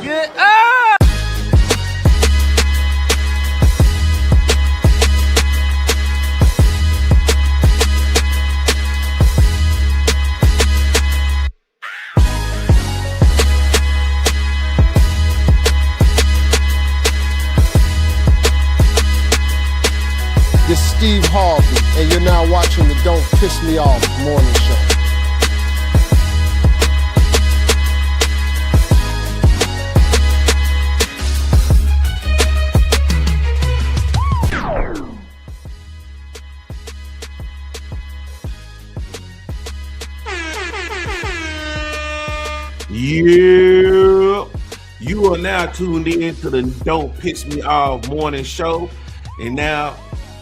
good. Ah! This is Steve Harvey, and you're now watching the Don't Piss Me Off morning show. Yeah, you are now tuned in to the Don't Piss Me Off morning show, and now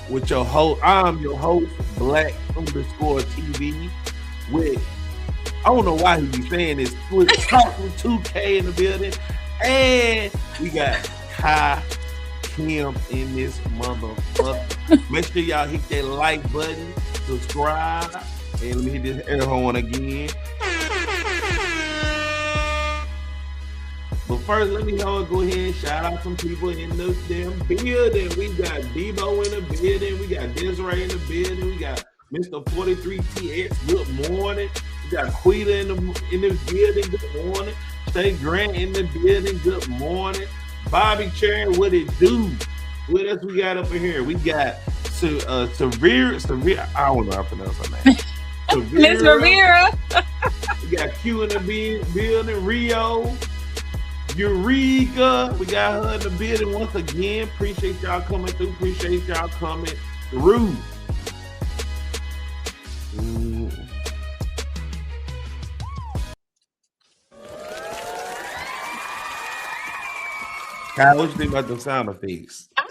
with your host, I'm your host, Black_TV. With I don't know why he be saying this. With talking Tukay in the building, and we got Kai Kim in this motherfucker. Make sure y'all hit that like button, subscribe, and let me hit this air horn again. But first, let me go ahead and shout out some people in the damn building. We got Debo in the building. We got Desiree in the building. We got Mr. 43TX. Good morning. We got Quita in the building. Good morning. Shay Grant in the building. Good morning. Bobby Cherry, what it do? What else we got up in here? We got Severe. I don't know how to pronounce her name. Miss Rivera. We got Q in the building. Rio. Eureka, we got her in the building once again. Appreciate y'all coming through. Appreciate y'all coming through. Kyle, what you think about the sound effects? I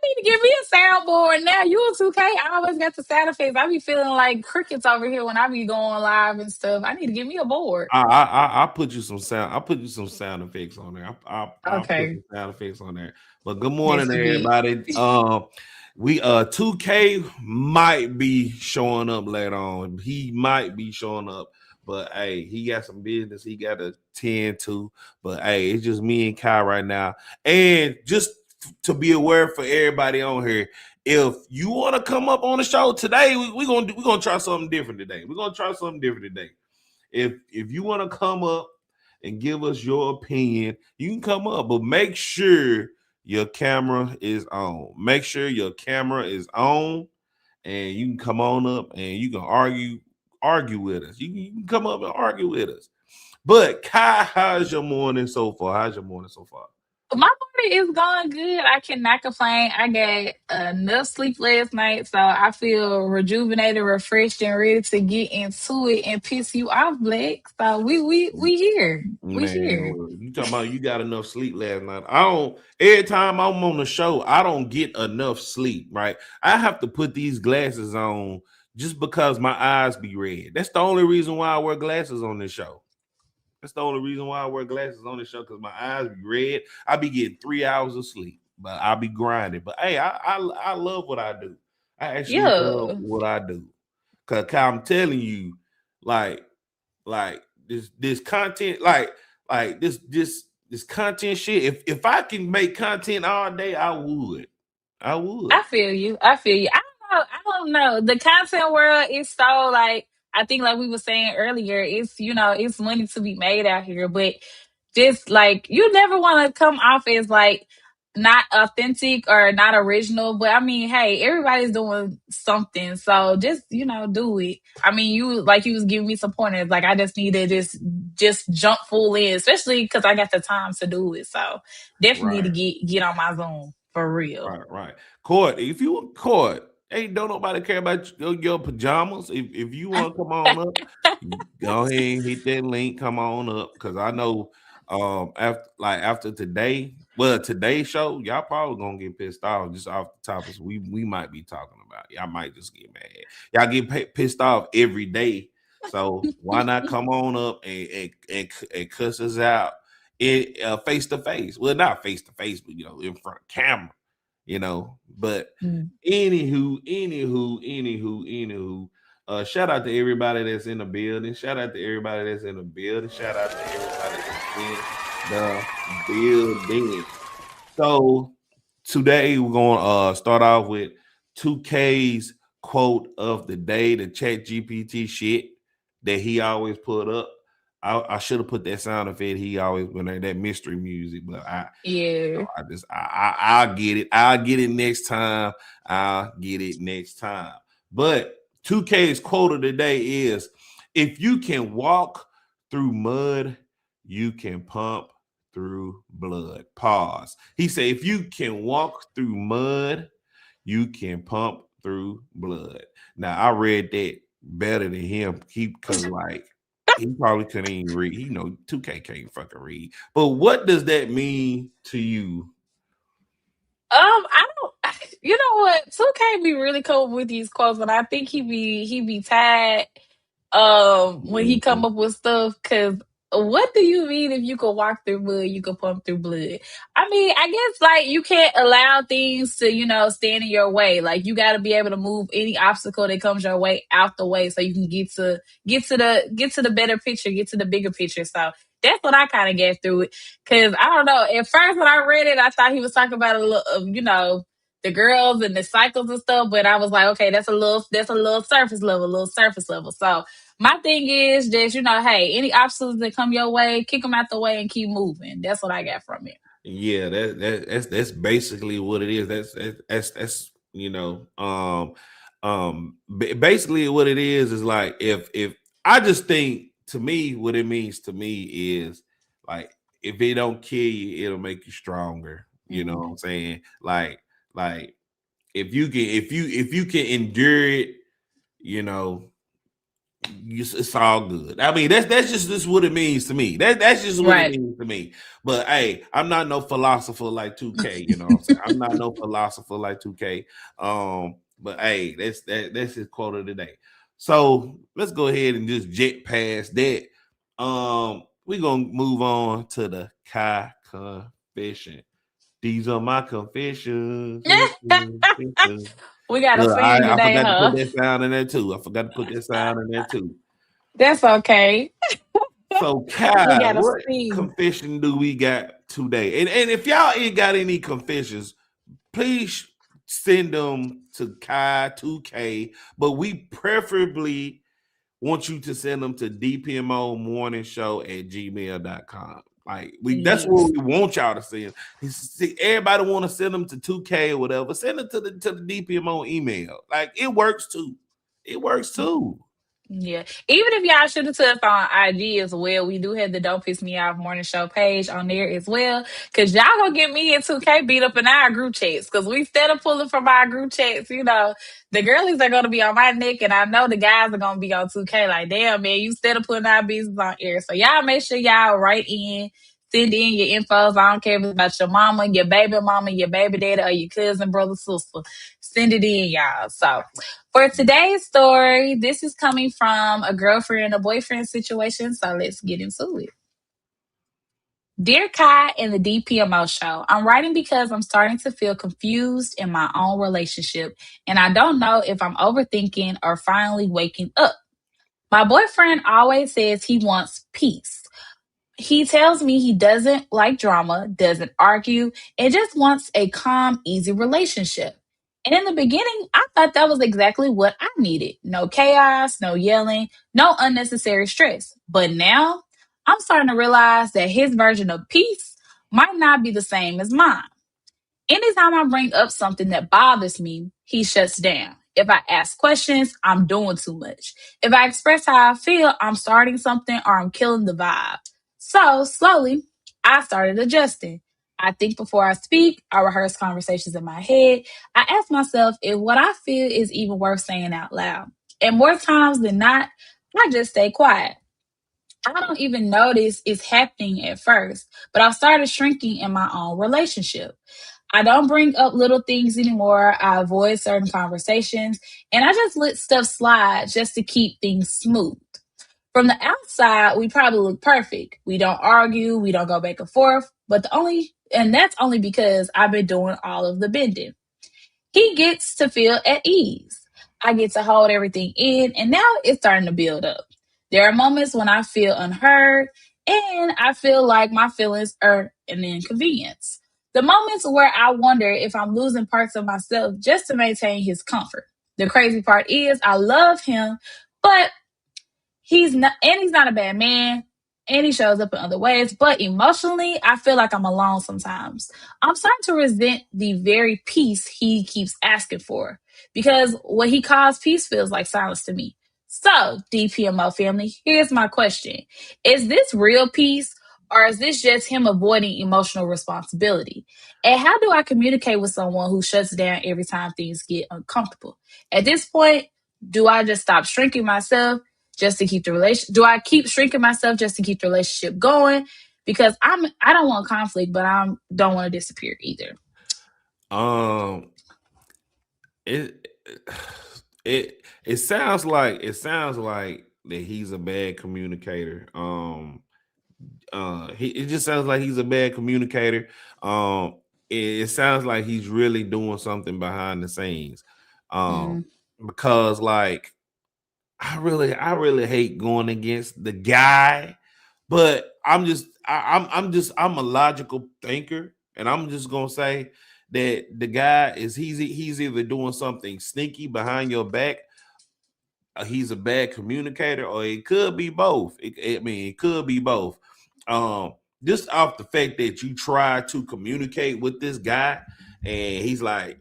need to give me a soundboard now. You and 2K, I always got the sound effects. I be feeling like crickets over here when I be going live and stuff. I need to give me a board. I'll put you some sound. I'll put you some sound effects on there. I'll Okay. put some sound effects on there. But good morning, everybody. We 2K might be showing up later on. He might be showing up, but hey, he got some business he got to tend to. But hey, it's just me and Kai right now. And just to be aware for everybody on here, if you want to come up on the show today, we're gonna try something different today. We're gonna try something different today. If you want to come up and give us your opinion, you can come up, but make sure your camera is on. Make sure your camera is on, and you can come on up and you can argue with us. You can come up and argue with us. But Kai, how's your morning so far? My morning is going good. I cannot complain. I got enough sleep last night, so I feel rejuvenated, refreshed, and ready to get into it and piss you off, Black. So we here. We here. You talking about you got enough sleep last night? Every time I'm on the show, I don't get enough sleep. Right? I have to put these glasses on just because my eyes be red. That's the only reason why I wear glasses on this show. That's the only reason why I wear glasses on the show, because my eyes be red. I be getting 3 hours of sleep, but I be grinding. But hey, I love what I do. I actually love what I do. Cause I'm telling you, like this content, like this content shit. If I can make content all day, I would. I feel you. I don't know. The content world is so like, I think like we were saying earlier, it's money to be made out here, but just like you never want to come off as like not authentic or not original. But I mean, hey, everybody's doing something. So just, do it. I mean, you was giving me some pointers. Like I just need to just jump full in, especially because I got the time to do it. So definitely need to get on my Zoom. For real. Right. Court, if you want court, don't nobody care about your pajamas. If you want to come on up, go ahead and hit that link. Come on up, because I know after today's show, y'all probably gonna get pissed off just off the topics we might be talking about. Y'all might just get mad. Y'all get pissed off every day, so why not come on up and cuss us out face to face? Well, not face to face, but in front of camera. But anywho, shout out to everybody that's in the building. Shout out to everybody that's in. the building. So today we're gonna start off with 2K's quote of the day, the chat GPT shit that he always put up. I should have put that sound effect. He always been that mystery music, but Yeah. I'll get it. I'll get it next time. I'll get it next time. But 2K's quote of the day is, if you can walk through mud, you can pump through blood. Pause. He said, if you can walk through mud, you can pump through blood. Now I read that better than him. Because like he probably couldn't even read. 2K can't fucking read. But what does that mean to you? I don't. You know what? Tukay be really cool with these quotes, and I think he be tired when he come up with stuff. Cause what do you mean if you could walk through blood, you could pump through blood? I mean, I guess like you can't allow things to stand in your way. Like you got to be able to move any obstacle that comes your way out the way, so you can get to the better picture, get to the bigger picture. So that's what I kind of get through it. Cause I don't know. At first, when I read it, I thought he was talking about a little, the girls and the cycles and stuff. But I was like, okay, that's a little surface level. So my thing is that, hey, any obstacles that come your way, kick them out the way and keep moving. That's what I got from it. Yeah, that's basically what it is. That's basically what it is like if I just think, to me, what it means to me is like, if it don't kill you, it'll make you stronger. You know what I'm saying? Like if you can endure it, it's all good. I mean, that's just what it means to me. That's just what it means to me. But hey, I'm not no philosopher like 2K. You know what I'm saying? I'm not no philosopher like 2K. But hey, that's his quote of the day. So let's go ahead and just jet past that. We're gonna move on to the Kai confession. These are my confessions. We got to sing I today, forgot to huh? put that sound in there too. That's okay. So, We Kai, got to what sing. confession do we got today? And if y'all ain't got any confessions, please send them to Kai 2K. But we preferably want you to send them to DPMO morning show at gmail.com. Like that's what we want y'all to send. Everybody want to send them to 2K or whatever. Send it to the DPMO email. Like it works too. Yeah. Even if y'all should have touched on IG as well, we do have the Don't Piss Me Off morning show page on there as well. Cause y'all gonna get me and 2K beat up in our group chats. Cause we instead of pulling from our group chats, the girlies are gonna be on my neck, and I know the guys are gonna be on 2K. Like, damn man, you instead of putting our business on air. So y'all make sure y'all write in, send in your infos. I don't care if it's about your mama, your baby daddy, or your cousin, brother, sister. Send it in, y'all. So for today's story, this is coming from a girlfriend and a boyfriend situation, so let's get into it. Dear Kai and the DPMO show, I'm writing because I'm starting to feel confused in my own relationship, and I don't know if I'm overthinking or finally waking up. My boyfriend always says he wants peace. He tells me he doesn't like drama, doesn't argue, and just wants a calm, easy relationship. And in the beginning, I thought that was exactly what I needed. No chaos, no yelling, no unnecessary stress. But now I'm starting to realize that his version of peace might not be the same as mine. Anytime I bring up something that bothers me, he shuts down. If I ask questions, I'm doing too much. If I express how I feel, I'm starting something or I'm killing the vibe. So slowly, I started adjusting. I think before I speak, I rehearse conversations in my head. I ask myself if what I feel is even worth saying out loud. And more times than not, I just stay quiet. I don't even notice it's happening at first, but I started shrinking in my own relationship. I don't bring up little things anymore. I avoid certain conversations and I just let stuff slide just to keep things smooth. From the outside, we probably look perfect. We don't argue, we don't go back and forth, and that's only because I've been doing all of the bending. He gets to feel at ease. I get to hold everything in, and now it's starting to build up. There are moments when I feel unheard, And I feel like my feelings are an inconvenience. The moments where I wonder if I'm losing parts of myself just to maintain his comfort. The crazy part is I love him, but he's not a bad man, and he shows up in other ways. But emotionally, I feel like I'm alone sometimes. I'm starting to resent the very peace he keeps asking for because what he calls peace feels like silence to me. So, DPMO family, here's my question: is this real peace? Or is this just him avoiding emotional responsibility? And how do I communicate with someone who shuts down every time things get uncomfortable? At this point, do I just stop shrinking myself just to keep the relation? Do I keep shrinking myself just to keep the relationship going? Because I don't want conflict, but I don't want to disappear either. Um, it it sounds like that he's a bad communicator. It just sounds like he's a bad communicator. It sounds like he's really doing something behind the scenes. Because like I really hate going against the guy, but I'm a logical thinker, and I'm just gonna say that the guy he's either doing something sneaky behind your back, he's a bad communicator, or it could be both. It could be both. Just off the fact that you try to communicate with this guy, and he's like,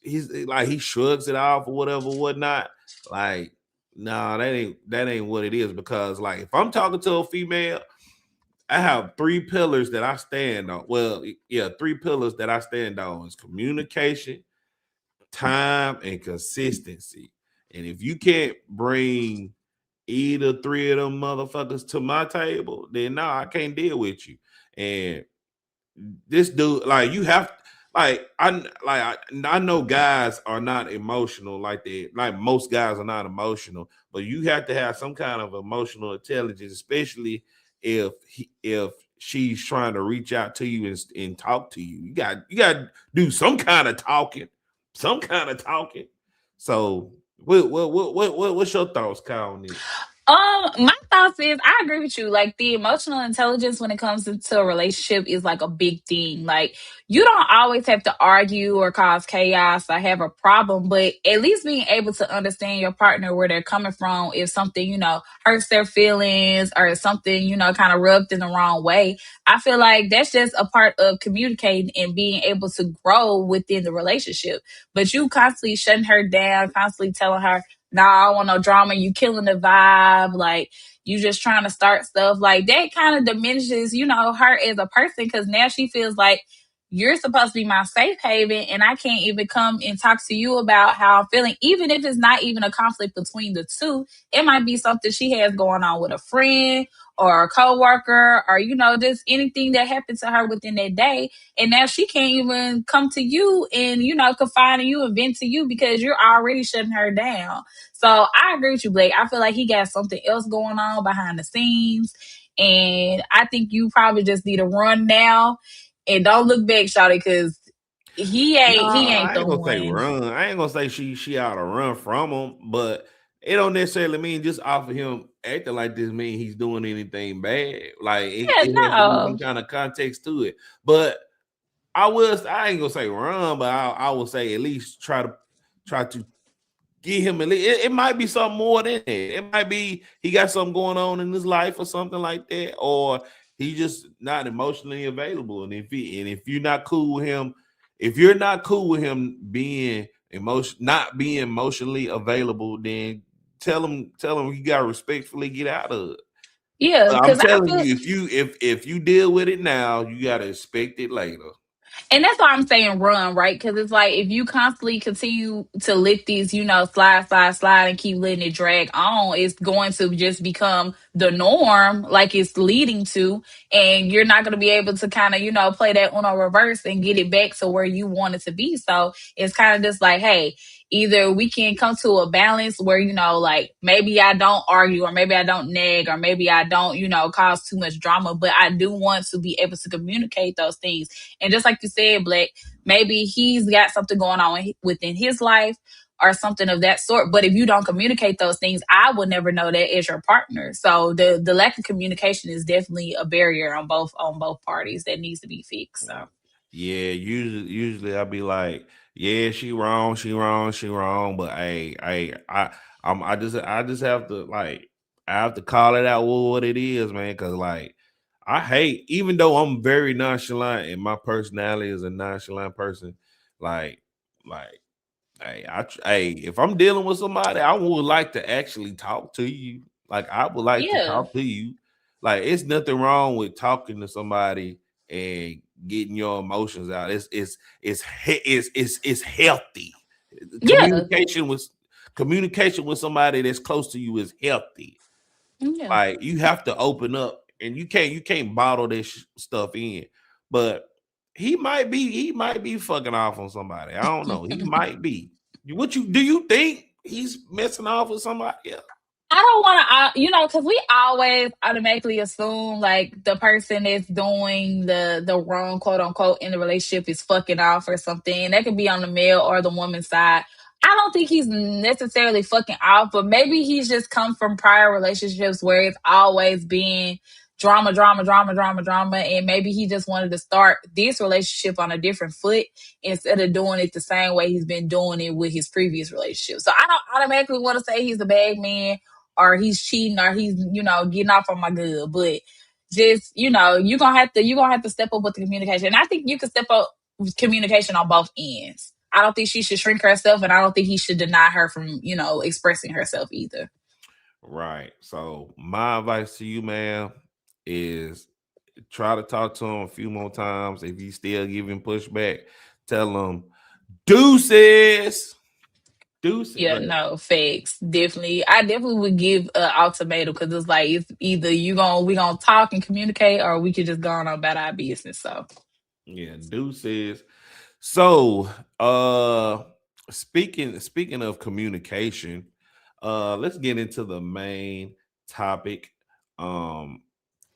he's like he shrugs it off or whatever, whatnot. Like, nah, that ain't what it is. Because like if I'm talking to a female, I have three pillars that I stand on. Well, yeah, three pillars that I stand on is communication, time, and consistency. And if you can't bring either three of them motherfuckers to my table, then no, I can't deal with you. And this dude, like, you have, I know guys are not emotional like that. Like most guys are not emotional, but you have to have some kind of emotional intelligence, especially if she's trying to reach out to you and talk to you. You got to do some kind of talking, So, what's your thoughts, Kyle, on this? My thoughts is I agree with you. Like the emotional intelligence when it comes into a relationship is like a big thing. Like you don't always have to argue or cause chaos or have a problem, but at least being able to understand your partner where they're coming from if something, hurts their feelings or if something, kind of rubbed in the wrong way. I feel like that's just a part of communicating and being able to grow within the relationship. But you constantly shutting her down, constantly telling her, nah, I don't want no drama. You killing the vibe. Like, you just trying to start stuff. Like, that kind of diminishes, her as a person because now she feels like you're supposed to be my safe haven and I can't even come and talk to you about how I'm feeling. Even if it's not even a conflict between the two, it might be something she has going on with a friend or a coworker or, just anything that happened to her within that day. And now she can't even come to you and, confide in you and vent to you because you're already shutting her down. So I agree with you, Blake. I feel like he got something else going on behind the scenes. And I think you probably just need to run now and don't look back, Shawty, because he ain't I the ain't gonna say one. run. I ain't gonna say she ought to run from him, but it don't necessarily mean just off of him acting like this mean he's doing anything bad. Like Yeah, it has to be some no. kind of context to it. But I ain't gonna say run, but I will say at least try to get him it might be something more than that. It might be he got something going on in his life or something like that, or he's just not emotionally available. And if you're not cool with him, being not being emotionally available, then tell him you gotta respectfully get out of it. Yeah, I'm because I telling feel. you, if you deal with it now, you gotta expect it later. And that's why I'm saying run, right? Because it's like if you constantly continue to let these, slide, and keep letting it drag on, it's going to just become the norm, like it's leading to. And you're not going to be able to kind of, play that Uno reverse and get it back to where you want it to be. So it's kind of just like, hey, either we can come to a balance where, like maybe I don't argue or maybe I don't nag or maybe I don't, cause too much drama, but I do want to be able to communicate those things. And just like you said, Black, maybe he's got something going on within his life, or something of that sort. But if you don't communicate those things, I will never know that as your partner. So the lack of communication is definitely a barrier on both parties that needs to be fixed. So Yeah, usually I'll be like, yeah, she wrong, she wrong, she wrong. But I just have to like I have to call it out what it is, man. Cause like I hate, even though I'm very nonchalant and my personality is a nonchalant person, like like hey, if I'm dealing with somebody, I would like to actually talk to you. Like I would like to yeah, talk to you. Like it's nothing wrong with talking to somebody and getting your emotions out. It's healthy. yeah, Communication with somebody that's close to you is healthy. yeah. Like you have to open up, and you can't bottle this stuff in. But he might be fucking off on somebody. I don't know. He might be. Do you think he's messing off with somebody? Yeah. I don't want to, because we always automatically assume like the person that's doing the wrong, quote unquote, in the relationship is fucking off or something. That could be on the male or the woman's side. I don't think he's necessarily fucking off, but maybe he's just come from prior relationships where it's always been drama, drama, drama, drama, drama, and maybe he just wanted to start this relationship on a different foot instead of doing it the same way he's been doing it with his previous relationship. So I don't automatically want to say he's a bad man or he's cheating or he's, getting off on my good. But just, you're gonna have to step up with the communication. And I think you can step up with communication on both ends. I don't think she should shrink herself, and I don't think he should deny her from, expressing herself either. Right. So my advice to you, man, is try to talk to him a few more times. If he's still giving pushback, tell him deuces. Deuces. Yeah, no, facts. Definitely. I definitely would give an ultimatum because it's like it's either we gonna talk and communicate or we could just go on about our business. So Yeah, deuces. So speaking of communication, let's get into the main topic. Um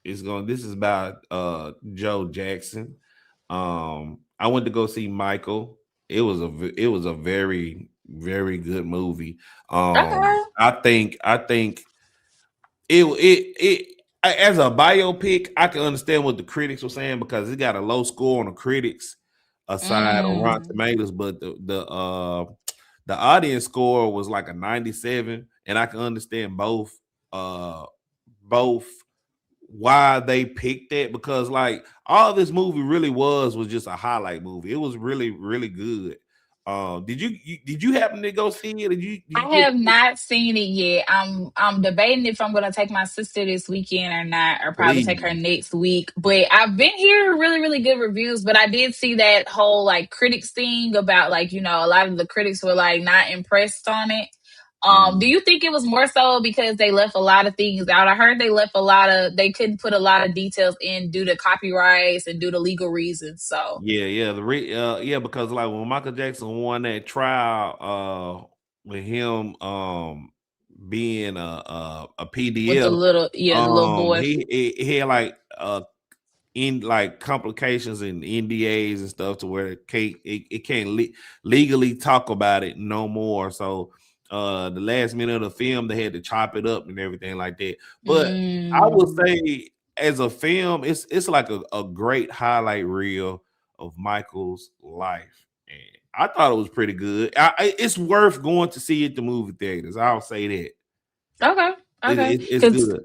this is about Joe Jackson. I went to go see Michael. It was a very, very good movie. okay. I think it as a biopic, I can understand what the critics were saying because it got a low score on the critics aside on Rotten Mm, Tomatoes, but the audience score was like a 97, and I can understand both why they picked that, because like all this movie really was just a highlight movie. It was really, really good. Did you happen to go see it? Did you I get have not seen it yet. I'm debating if I'm gonna take my sister this weekend or not, or probably take her please? next week. But I've been hearing really, really good reviews. But I did see that whole like critics thing about like, a lot of the critics were like not impressed on it. Do Mm. you think it was more so because they left a lot of things out? I heard they couldn't put a lot of details in due to copyrights and due to legal reasons. So Yeah, because like when Michael Jackson won that trial, with him being a with the PDL, little boy. he had like in like complications and NDAs and stuff to where it can't legally talk about it no more. So the last minute of the film they had to chop it up and everything like that. But I would Mm. say as a film, it's like a great highlight reel of Michael's life. And I thought it was pretty good. It's worth going to see at the movie theaters. I'll say that. Okay. Okay. It's Because good.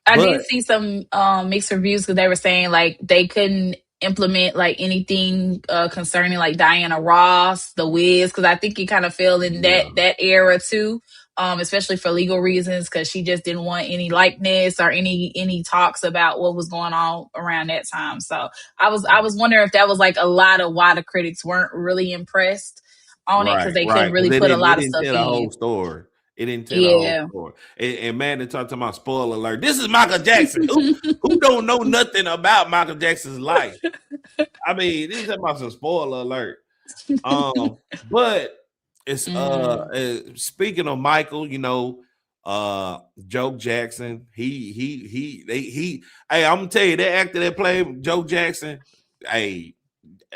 I But did see some mixed reviews because they were saying like they couldn't implement like anything concerning like Diana Ross, The Wiz, because I think it kind of fell in that yeah, that era too, especially for legal reasons because she just didn't want any likeness or any talks about what was going on around that time. So I was wondering if that was like a lot of why the critics weren't really impressed on it because right, they couldn't right. Because really it put a didn't it lot of didn't stuff tell the in. whole story. It didn't tell the whole Yeah. story. And man, they talked about spoiler alert. This is Michael Jackson. Who don't know nothing about Michael Jackson's life? I mean, this is about some spoiler alert. But it's Mm. speaking of Michael, Joe Jackson, hey, I'm gonna tell you, that actor that played Joe Jackson, hey,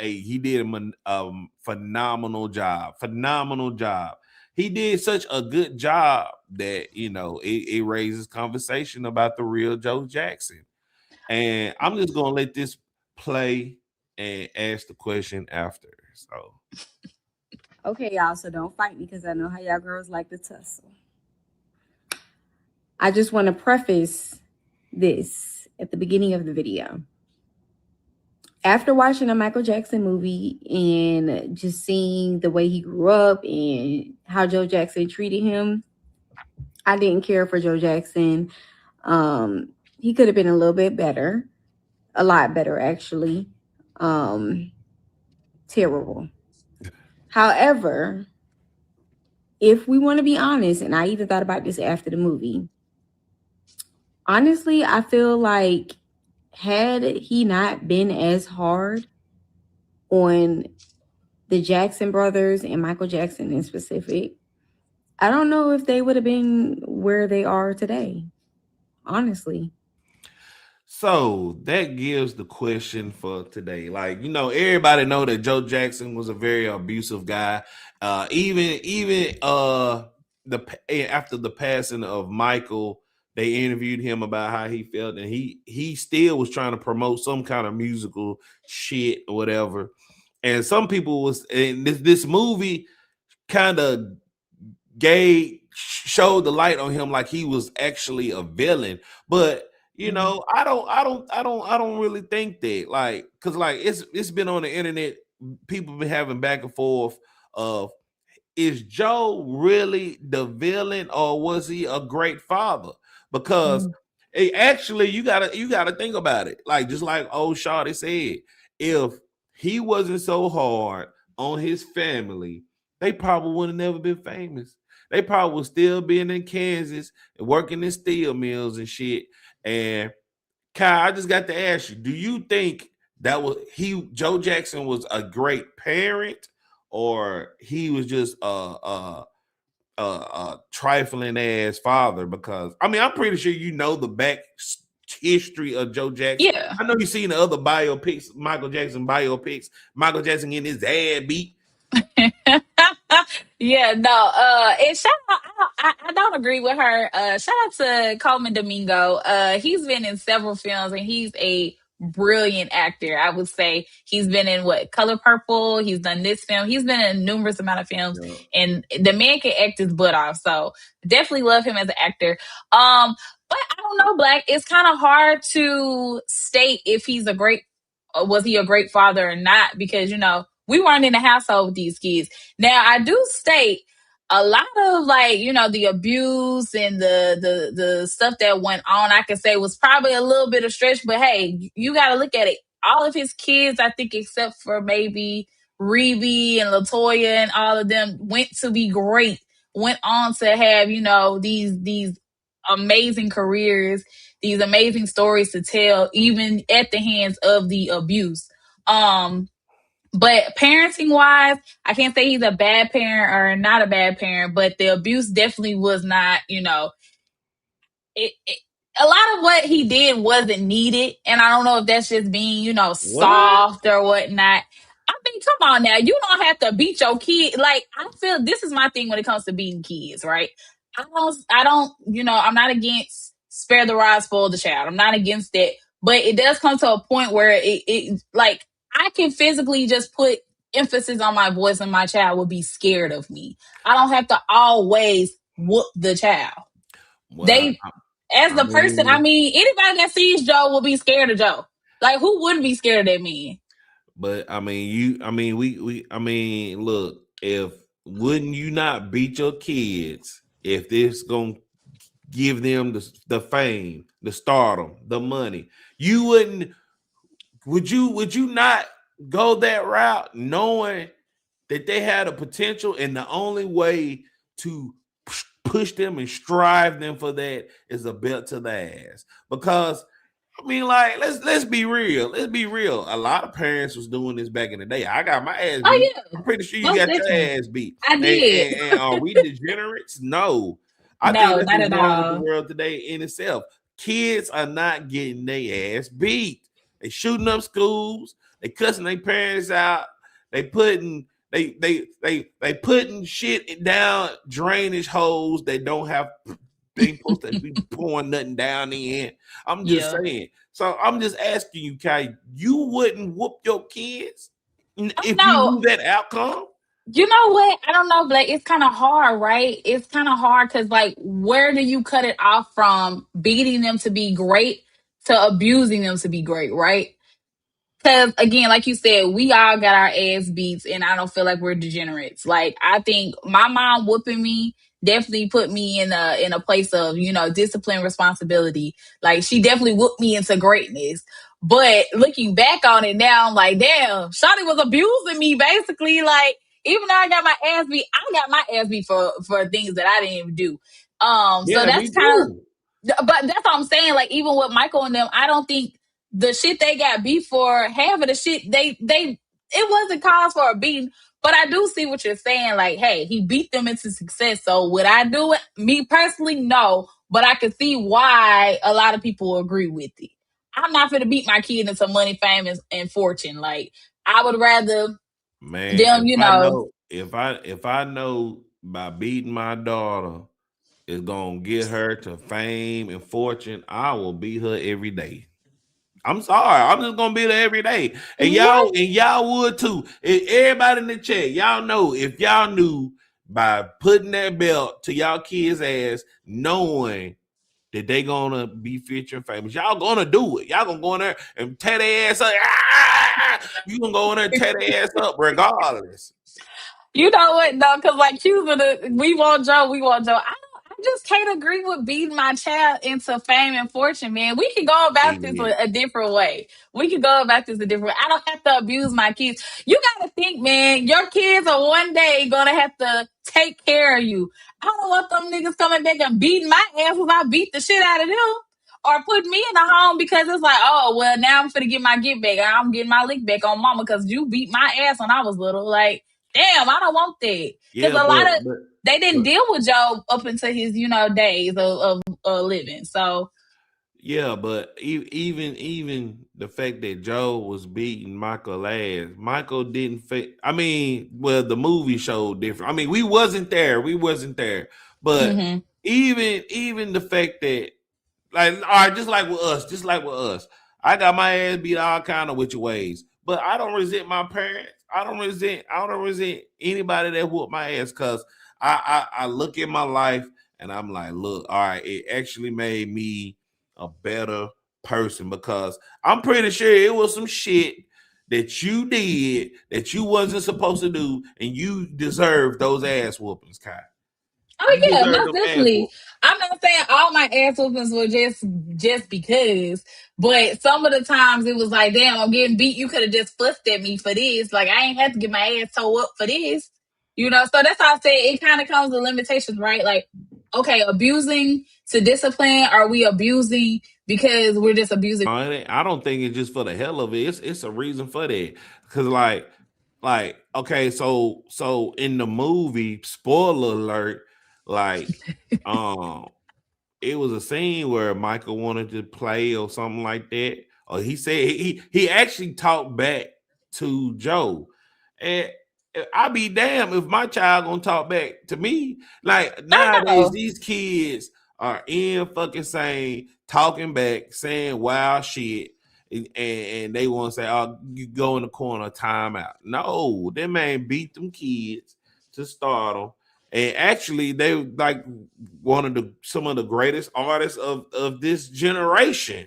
he did a phenomenal job. Phenomenal job. he did such a good job that it raises conversation about the real Joe Jackson. And I'm just gonna let this play and ask the question after. So Okay, y'all, so don't fight me because I know how y'all girls like to tussle. I just want to preface this at the beginning of the video. After watching a Michael Jackson movie and just seeing the way he grew up and how Joe Jackson treated him, I didn't care for Joe Jackson. He could have been a little bit better, a lot better actually. Terrible. However, if we want to be honest, and I even thought about this after the movie, honestly, I feel like had he not been as hard on the Jackson brothers and Michael Jackson in specific, I don't know if they would have been where they are today, honestly. So that gives the question for today. Like, everybody know that Joe Jackson was a very abusive guy. Even after the passing of Michael, they interviewed him about how he felt, and he still was trying to promote some kind of musical shit or whatever. And some people was in this movie kind of showed the light on him like he was actually a villain, but I don't really think that, like, because like it's been on the internet, people been having back and forth of, is Joe really the villain or was he a great father? Because actually you gotta think about it, like just like old Shawty said, if he wasn't so hard on his family, they probably would have never been famous. They probably would still being in Kansas and working in steel mills and shit. And Kyle, I just got to ask you, do you think that Joe Jackson was a great parent, or he was just a trifling ass father? Because I'm pretty sure the back history of Joe Jackson. Yeah. I know you've seen the other biopics, Michael Jackson biopics, Michael Jackson getting his ass beat. Yeah, no, and shout out, I don't agree with her. Shout out to Coleman Domingo. He's been in several films and he's a brilliant actor. I would say he's been in Color Purple. He's done this film. He's been in numerous amount of films, and the man can act his butt off. So definitely love him as an actor. But I don't know, Black. It's kind of hard to state if was he a great father or not, because we weren't in the household with these kids. Now, I do state a lot of the abuse and the stuff that went on, I could say was probably a little bit of stretch, but hey, you got to look at it. All of his kids, I think, except for maybe Rebbie and LaToya and all of them, went to be great, went on to have, these amazing careers, these amazing stories to tell, even at the hands of the abuse. But parenting wise, I can't say he's a bad parent or not a bad parent, but the abuse definitely was not, a lot of what he did wasn't needed. And I don't know if that's just being, soft or whatnot. I mean, come on now. You don't have to beat your kid. Like, I feel this is my thing when it comes to beating kids, right? I don't, I'm not against spare the rod, spoil the child. I'm not against it. But it does come to a point where it like, I can physically just put emphasis on my voice and my child will be scared of me. I don't have to always whoop the child. Well, Anybody that sees Joe will be scared of Joe. Like, who wouldn't be scared of that man? But look, wouldn't you not beat your kids if this gonna give them the fame, the stardom, the money? You wouldn't. Would you not go that route, knowing that they had a potential, and the only way to push them and strive them for that is a belt to the ass? Because let's be real. Let's be real. A lot of parents was doing this back in the day. I got my ass beat. Oh, yeah. I'm pretty sure you Most got definitely. your ass beat. I did. And are we degenerates? No. I No, think not that's at wrong with all. the world today in itself. Kids are not getting their ass beat. They shooting up schools. They cussing their parents out. They putting They putting shit down drainage holes. They don't have. They ain't supposed to be pouring nothing down in. I'm just saying. So I'm just asking you, Kai, you wouldn't whoop your kids if you knew that outcome? You know what? I don't know, Blake. It's kind of hard, right? It's kind of hard because, like, where do you cut it off from beating them to be great to abusing them to be great, right? Because again, like you said, we all got our ass beats, and I don't feel like we're degenerates. Like, I think my mom whooping me definitely put me in a place of, you know, discipline, responsibility. Like, she definitely whooped me into greatness. But looking back on it now, I'm like, damn, Shawty was abusing me basically. Like, even though I got my ass beat, I got my ass beat for things that I didn't even do. So that's kind of, but that's what I'm saying. Like, even with Michael and them, I don't think the shit they got beat for, half of the shit it wasn't cause for a beating. But I do see what you're saying. Like, hey, he beat them into success. So would I do it? Me personally, no. But I can see why a lot of people agree with it. I'm not going to beat my kid into money, fame, and fortune. Like, I would rather them, you know. If I know by beating my daughter is gonna get her to fame and fortune, I will beat her every day. I'm sorry. I'm just gonna be there every day. And y'all would too. Everybody in the chat, y'all know if y'all knew by putting that belt to y'all kids' ass, knowing that they gonna be featured and famous, y'all gonna do it. Y'all gonna go in there and tear their ass up. You gonna go in there and tear their ass up regardless. You know what? No, because like we want Joe. I just can't agree with beating my child into fame and fortune, man. We can go about this a different way. I don't have to abuse my kids. You got to think, man, your kids are one day going to have to take care of you. I don't want them niggas coming back and beating my ass because I beat the shit out of them. Or put me in a home because it's like, oh, well, now I'm finna get my get back. I'm getting my lick back on mama because you beat my ass when I was little. Like, damn, I don't want that. Because they didn't deal with Joe up until his, you know, days of living. So yeah, but even the fact that Joe was beating Michael ass, Michael didn't fit. I mean, well, the movie showed different. I mean, we wasn't there, but even the fact that, like, all right, just like with us, I got my ass beat all kind of which ways, but I don't resent my parents. I don't resent anybody that whooped my ass, because I look at my life and I'm like, look, all right, it actually made me a better person, because I'm pretty sure it was some shit that you did that you wasn't supposed to do, and you deserve those ass whoopings, Kai. Oh yeah, most definitely. I'm not saying all my ass whoopings were just because, but some of the times it was like, damn, I'm getting beat. You could have just fussed at me for this. Like, I ain't had to get my ass towed up for this. You know, so that's how I say it kind of comes with limitations, right? Like, okay, abusing to discipline, are we abusing because we're just abusing? I don't think it's just for the hell of it. It's a reason for that. Because like, okay, so in the movie, spoiler alert, like, it was a scene where Michael wanted to play or something like that. Or he said he actually talked back to Joe. And I'd be damned if my child gonna talk back to me. Like, nowadays, these kids are in fucking saying, talking back, saying wild shit, and they want to say, oh, you go in the corner, timeout. No, that man beat them kids to start them. And actually, they like some of the greatest artists of this generation.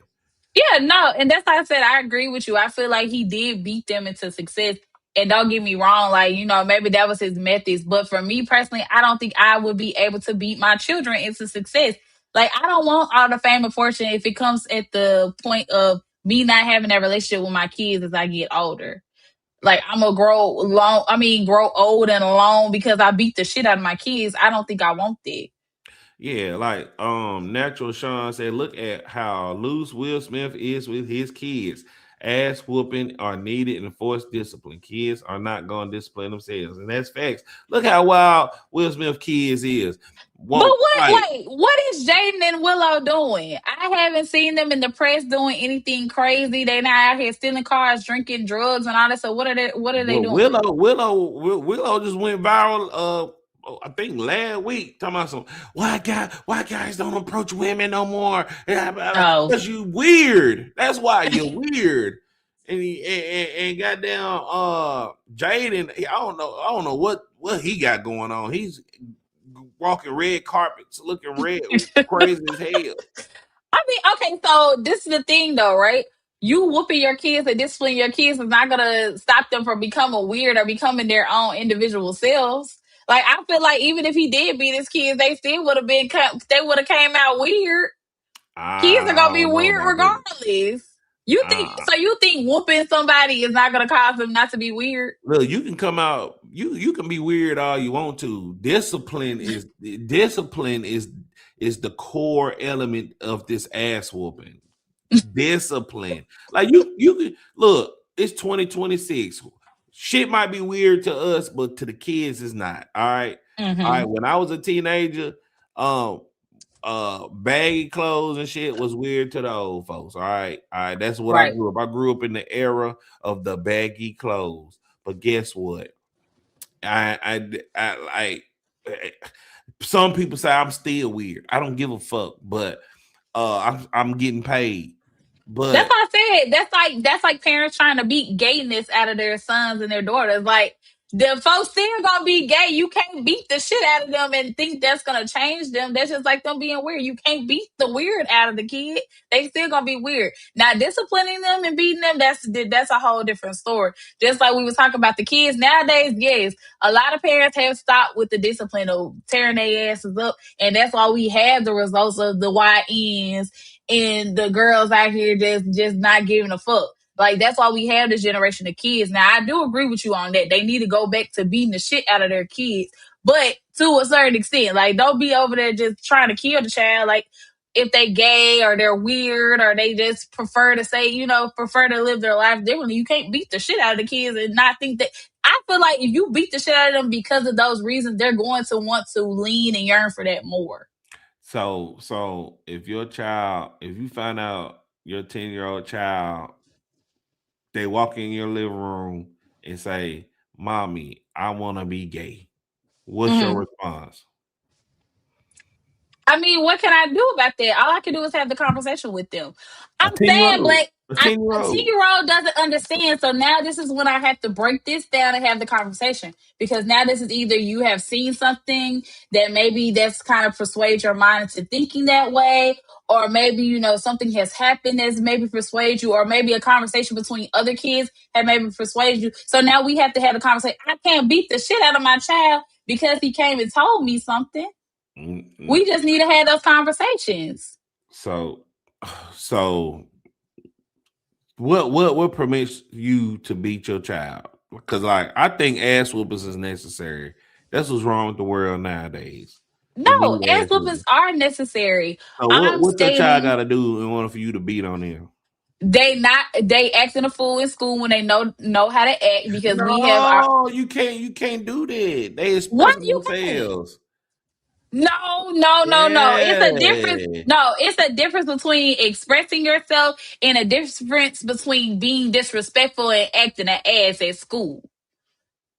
Yeah, no, and that's why I said I agree with you. I feel like he did beat them into success. And don't get me wrong, like, you know, maybe that was his methods. But for me personally, I don't think I would be able to beat my children into success. Like, I don't want all the fame and fortune if it comes at the point of me not having that relationship with my kids as I get older. Like, I'm gonna grow old and alone because I beat the shit out of my kids. I don't think I want that. Yeah, like Natural Sean said, look at how loose Will Smith is with his kids. Ass whooping are needed and enforced discipline. Kids are not going to discipline themselves, and that's facts. Look how wild Will Smith kids is. But Won't fight. what is Jaden and Willow doing? I haven't seen them in the press doing anything crazy. They not out here stealing cars, drinking drugs, and all that. So what are they Well, doing? Willow just went viral. I think last week talking about some white guys don't approach women no more. Oh, Because you weird. That's why you're weird. And goddamn Jaden, I don't know what he got going on. He's walking red carpets, looking red, crazy as hell. I mean, okay. So this is the thing, though, right? You whooping your kids and disciplining your kids is not gonna stop them from becoming weird or becoming their own individual selves. Like I feel like even if he did beat his kids, they still would have been. They would have came out weird. Kids are I gonna be don't know weird about that. regardless. You think so? You think whooping somebody is not gonna cause them not to be weird? Look, you can come out. You can be weird all you want to. Discipline is the core element of this ass whooping. Discipline, like you can look. It's 2026. Shit might be weird to us, but to the kids, it's not. All right. Mm-hmm. All right. When I was a teenager, baggy clothes and shit was weird to the old folks. All right. That's what I grew up. I grew up in the era of the baggy clothes. But guess what? I some people say I'm still weird. I don't give a fuck, but I'm getting paid. But that's what I said. That's like parents trying to beat gayness out of their sons and their daughters. Like the folks still gonna be gay. You can't beat the shit out of them and think that's gonna change them. That's just like them being weird. You can't beat the weird out of the kid. They still gonna be weird. Now disciplining them and beating them, that's a whole different story. Just like we was talking about the kids nowadays. Yes, a lot of parents have stopped with the discipline of tearing their asses up, and that's why we have the results of the YNs and the girls out here just not giving a fuck. Like that's why we have this generation of kids. Now I do agree with you on that. They need to go back to beating the shit out of their kids, but to a certain extent. Like don't be over there just trying to kill the child. Like if they gay or they're weird or they just prefer to say, prefer to live their life differently. You can't beat the shit out of the kids and not think that. I feel like if you beat the shit out of them because of those reasons, they're going to want to lean and yearn for that more. So if you find out your 10-year-old child, they walk in your living room and say, "Mommy, I want to be gay," what's your response? I mean, what can I do about that? All I can do is have the conversation with them. A I'm saying, 10-year-old. Blake, A a 10-year-old. 10-year-old doesn't understand. So now this is when I have to break this down and have the conversation. Because now this is either you have seen something that maybe that's kind of persuade your mind into thinking that way, or maybe, something has happened that's maybe persuade you, or maybe a conversation between other kids have maybe persuaded you. So now we have to have a conversation. I can't beat the shit out of my child because he came and told me something. Mm-hmm. We just need to have those conversations. So what permits you to beat your child? Because I think ass whoopers is necessary. That's what's wrong with the world nowadays. No, ass whoopings are necessary. So I'm what your child stating got to do in order for you to beat on them? they acting a fool in school when they know how to act because we have No, you can't do that. They what expressing you can't. themselves. No. It's a difference. No, it's a difference between expressing yourself and a difference between being disrespectful and acting an ass at school.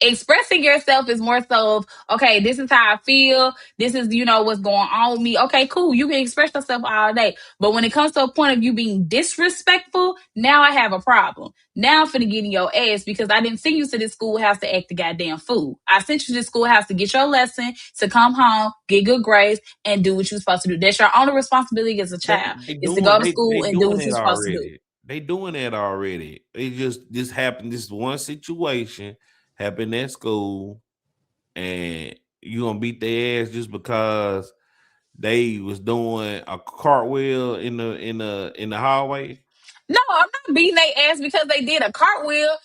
Expressing yourself is more so of, okay, this is how I feel. This is, what's going on with me. Okay, cool. You can express yourself all day. But when it comes to a point of you being disrespectful, now I have a problem. Now I'm finna get in your ass because I didn't send you to this schoolhouse to act the goddamn fool. I sent you to this schoolhouse to get your lesson, to come home, get good grades, and do what you're supposed to do. That's your only responsibility as a child, is to go to school and do what you're supposed to do. They doing that already. This happened. This one situation happened at school, and you gonna beat their ass just because they was doing a cartwheel in the hallway? No, I'm not beating their ass because they did a cartwheel.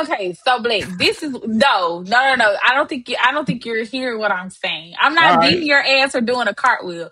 Okay, so Blake, this is no. I don't think you're hearing what I'm saying. I'm not beating your ass for doing a cartwheel.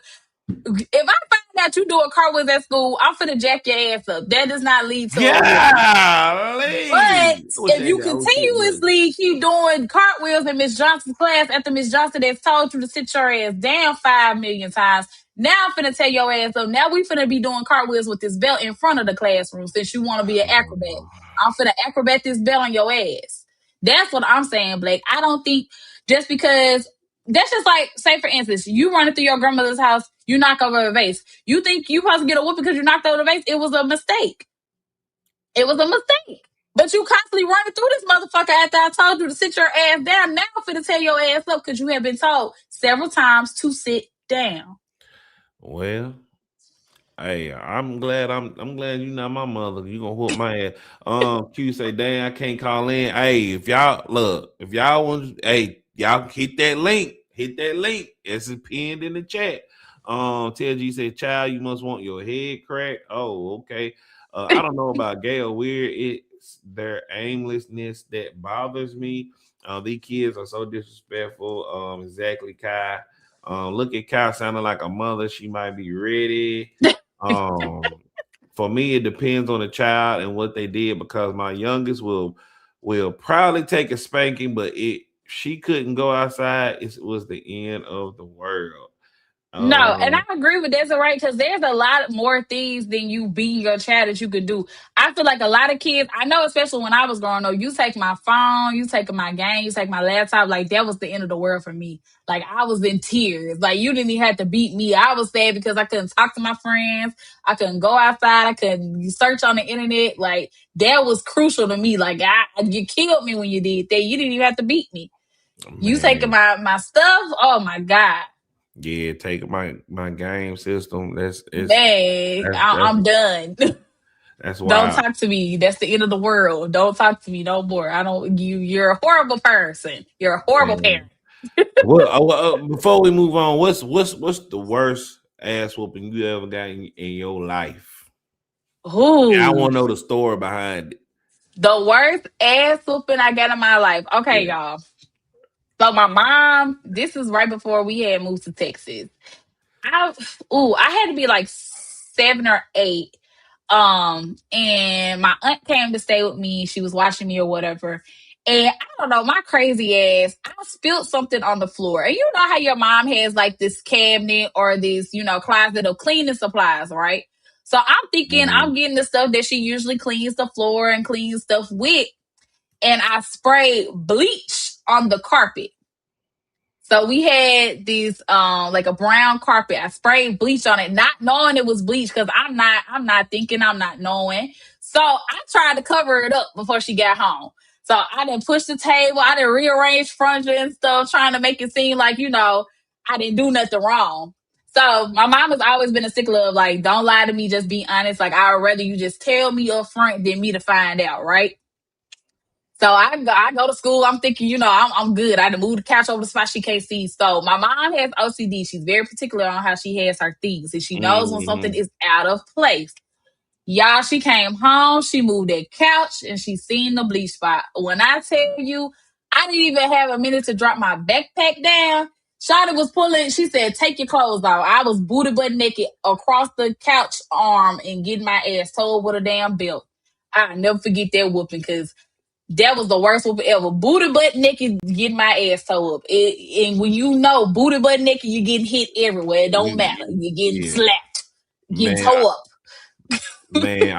If I find out you doing cartwheels at school, I'm finna jack your ass up. That does not lead to a whooping. But if you continuously keep doing cartwheels in Miss Johnson's class after Miss Johnson has told you to sit your ass down 5 million times, now I'm finna tell your ass up. Now we finna be doing cartwheels with this belt in front of the classroom since you want to be an acrobat. I'm finna acrobat this belt on your ass. That's what I'm saying, Blake. I don't think just because that's just like, say for instance, you running through your grandmother's house, you knock over a vase. You think you supposed to get a whoop because you knocked over the vase? It was a mistake. It was a mistake. But you constantly running through this motherfucker after I told you to sit your ass down. Now I'm finna tell your ass up because you have been told several times to sit down. Well, hey, I'm glad you're not my mother. You gonna whoop my ass. Q say, dang, I can't call in. Hey, if y'all want, hey, y'all hit that link. It's pinned in the chat. TLG said, child, you must want your head cracked. Oh, okay. I don't know about gay or weird. It's their aimlessness that bothers me. These kids are so disrespectful. Exactly, Kai. Look at Kai sounding like a mother. She might be ready. For me, it depends on the child and what they did, because my youngest will probably take a spanking, but she couldn't go outside. It was the end of the world. No, and I agree with that's right, because there's a lot more things than you beating your child that you could do. I feel like a lot of kids, I know, especially when I was growing up, you take my phone, you take my game, you take my laptop, like that was the end of the world for me. Like I was in tears. Like you didn't even have to beat me. I was sad because I couldn't talk to my friends. I couldn't go outside. I couldn't search on the internet. Like that was crucial to me. Like you killed me when you did that. You didn't even have to beat me. Man. You taking my stuff? Oh my God. Yeah, taking my game system. I'm done. That's why. Don't talk to me. That's the end of the world. Don't talk to me no more. You're a horrible person. You're a horrible parent. Before we move on, what's the worst ass whooping you ever got in your life? Ooh. I want to know the story behind it. The worst ass whooping I got in my life. Okay, y'all. So my mom, this is right before we had moved to Texas. I had to be like 7 or 8. And my aunt came to stay with me. She was watching me or whatever. And I don't know, my crazy ass, I spilled something on the floor. And you know how your mom has like this cabinet or this, closet of cleaning supplies, right? So I'm thinking I'm getting the stuff that she usually cleans the floor and cleans stuff with. And I sprayed bleach on the carpet. So we had these like a brown carpet. I sprayed bleach on it, not knowing it was bleach, because I'm not thinking, I'm not knowing. So I tried to cover it up before she got home. So I didn't push the table, I didn't rearrange furniture and stuff, trying to make it seem like, I didn't do nothing wrong. So my mom has always been a stickler of like, don't lie to me, just be honest. Like I would rather you just tell me up front than me to find out, right? So I go to school. I'm thinking, I'm good. I had to move the couch over the spot she can't see. So my mom has OCD. She's very particular on how she has her things. And she knows when something is out of place. Y'all, she came home. She moved that couch and she seen the bleach spot. When I tell you, I didn't even have a minute to drop my backpack down. Shawty was pulling. She said, take your clothes off. I was booty butt naked across the couch arm and getting my ass told with a damn belt. I'll never forget that whooping, because that was the worst whooping ever. Booty butt naked, getting my ass towed up. And when booty butt naked, you're getting hit everywhere. It don't matter. You're getting slapped, getting towed up. Man,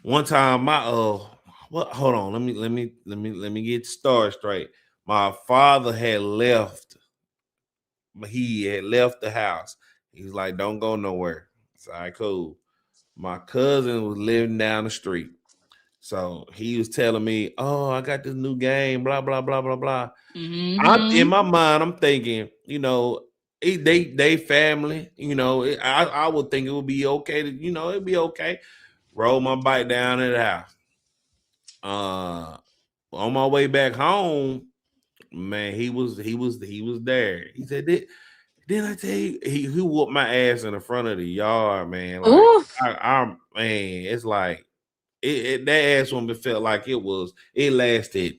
one time hold on, let me get the story straight. My father had left. He had left the house. He's like, don't go nowhere. It's all right, cool. My cousin was living down the street. So he was telling me, oh, I got this new game, blah, blah, blah, blah, blah. Mm-hmm. In my mind, I'm thinking, they family, I would think it would be okay it'd be okay. Roll my bike down to the house. On my way back home, man, he was there. He said, didn't I tell you, he whooped my ass in the front of the yard, man. Like man, it's like that ass woman felt like it lasted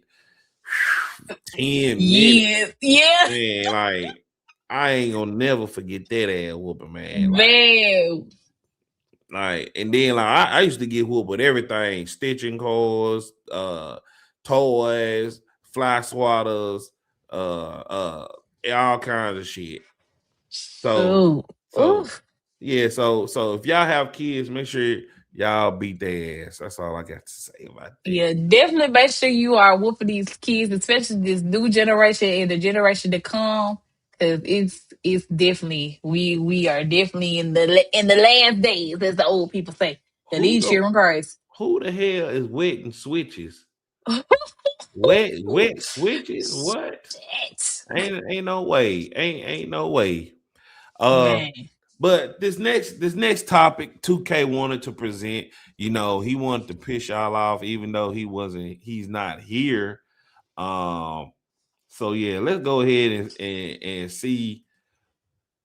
10 minutes. Yeah. Man, like I ain't gonna never forget that ass whooping, man. Man. Like, and then like I used to get whooped with everything, stitching cords, toys, fly swatters, all kinds of shit. So yeah, so if y'all have kids, make sure y'all beat their ass. That's all I got to say about that. Yeah, definitely make sure you are whooping these kids, especially this new generation and the generation to come. Cause it's definitely we are definitely in the last days, as the old people say. And these children crazy. Who the hell is wetting switches? wet switches? What? Ain't no way. Ain't no way. Man. But this next topic, Tukay wanted to present. You know, he wanted to piss y'all off, even though he's not here. So yeah, let's go ahead and see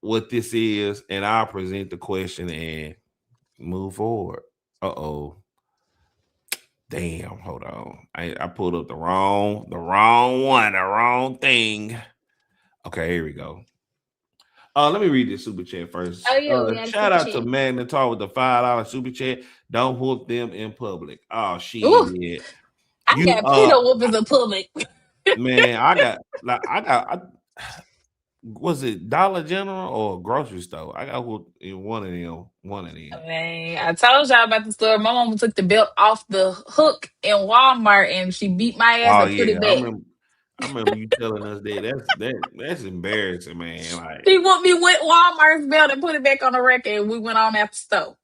what this is, and I'll present the question and move forward. Damn, hold on. I pulled up the wrong one, the wrong thing. Okay, here we go. Let me read this super chat first. Oh, yeah, Shout out to Magnetar with the $5 super chat. Don't whoop them in public. Oh shit. I got plenty of whoopings in public. Man, I got was it Dollar General or grocery store? I got whooped in one of them. Man, I told y'all about the story. My mama took the belt off the hook in Walmart and she beat my ass and put it back. I remember you telling us that. That's embarrassing, man. Like, she whooped me with Walmart's belt and put it back on the record, and we went on after store.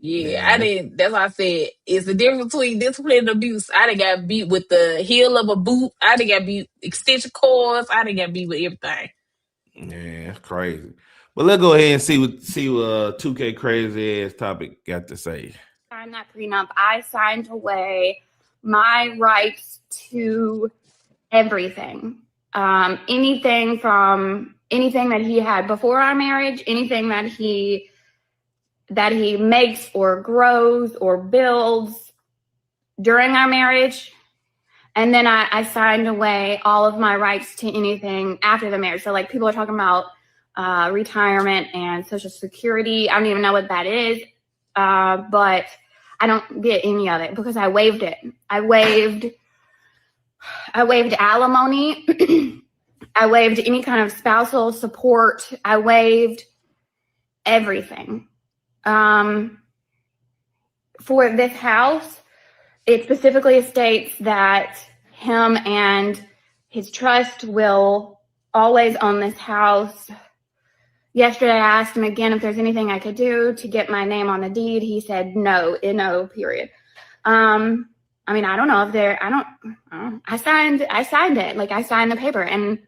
Yeah, I didn't. That's why I said it's the difference between discipline and abuse. I done got beat with the heel of a boot. I done got beat extension cords. I done got beat with everything. Yeah, that's crazy. But let's go ahead and see what 2K crazy ass topic got to say. Signed that prenup. I signed away my rights to everything. Anything that he had before our marriage, anything that he makes or grows or builds during our marriage. And then I signed away all of my rights to anything after the marriage. So like people are talking about retirement and Social Security. I don't even know what that is. But I don't get any of it because I waived it. I waived alimony. I waived any kind of spousal support. I waived everything. For this house, it specifically states that him and his trust will always own this house. Yesterday, I asked him again if there's anything I could do to get my name on the deed. He said no, period. I mean, I don't know if I signed it. Like I signed the paper and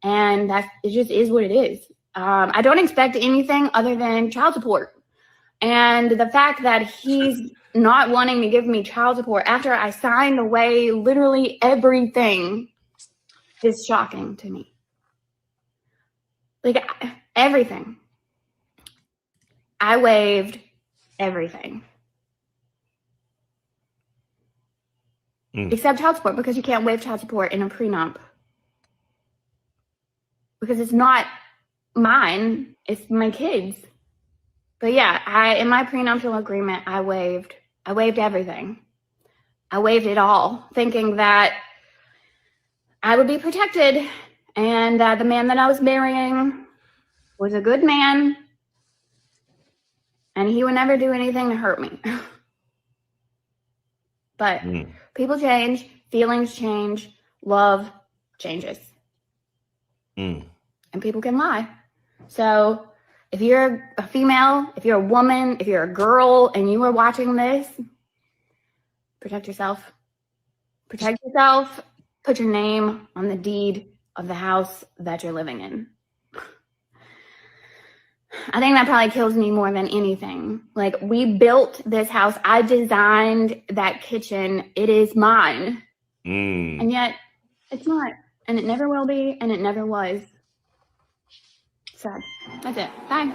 it just is what it is. I don't expect anything other than child support. And the fact that he's not wanting to give me child support after I signed away literally everything is shocking to me. Like everything. I waived everything. Except child support, because you can't waive child support in a prenup. Because it's not mine, it's my kids. But yeah, in my prenuptial agreement, I waived everything. I waived it all, thinking that I would be protected and that the man that I was marrying was a good man and he would never do anything to hurt me. But people change, feelings change, love changes. And people can lie. So if you're a female, if you're a woman, if you're a girl and you are watching this, protect yourself. Protect yourself. Put your name on the deed of the house that you're living in. I think that probably kills me more than anything. Like, we built this house. I designed that kitchen. It is mine. And yet it's not. And it never will be. And it never was. Sad. That's it. Bye.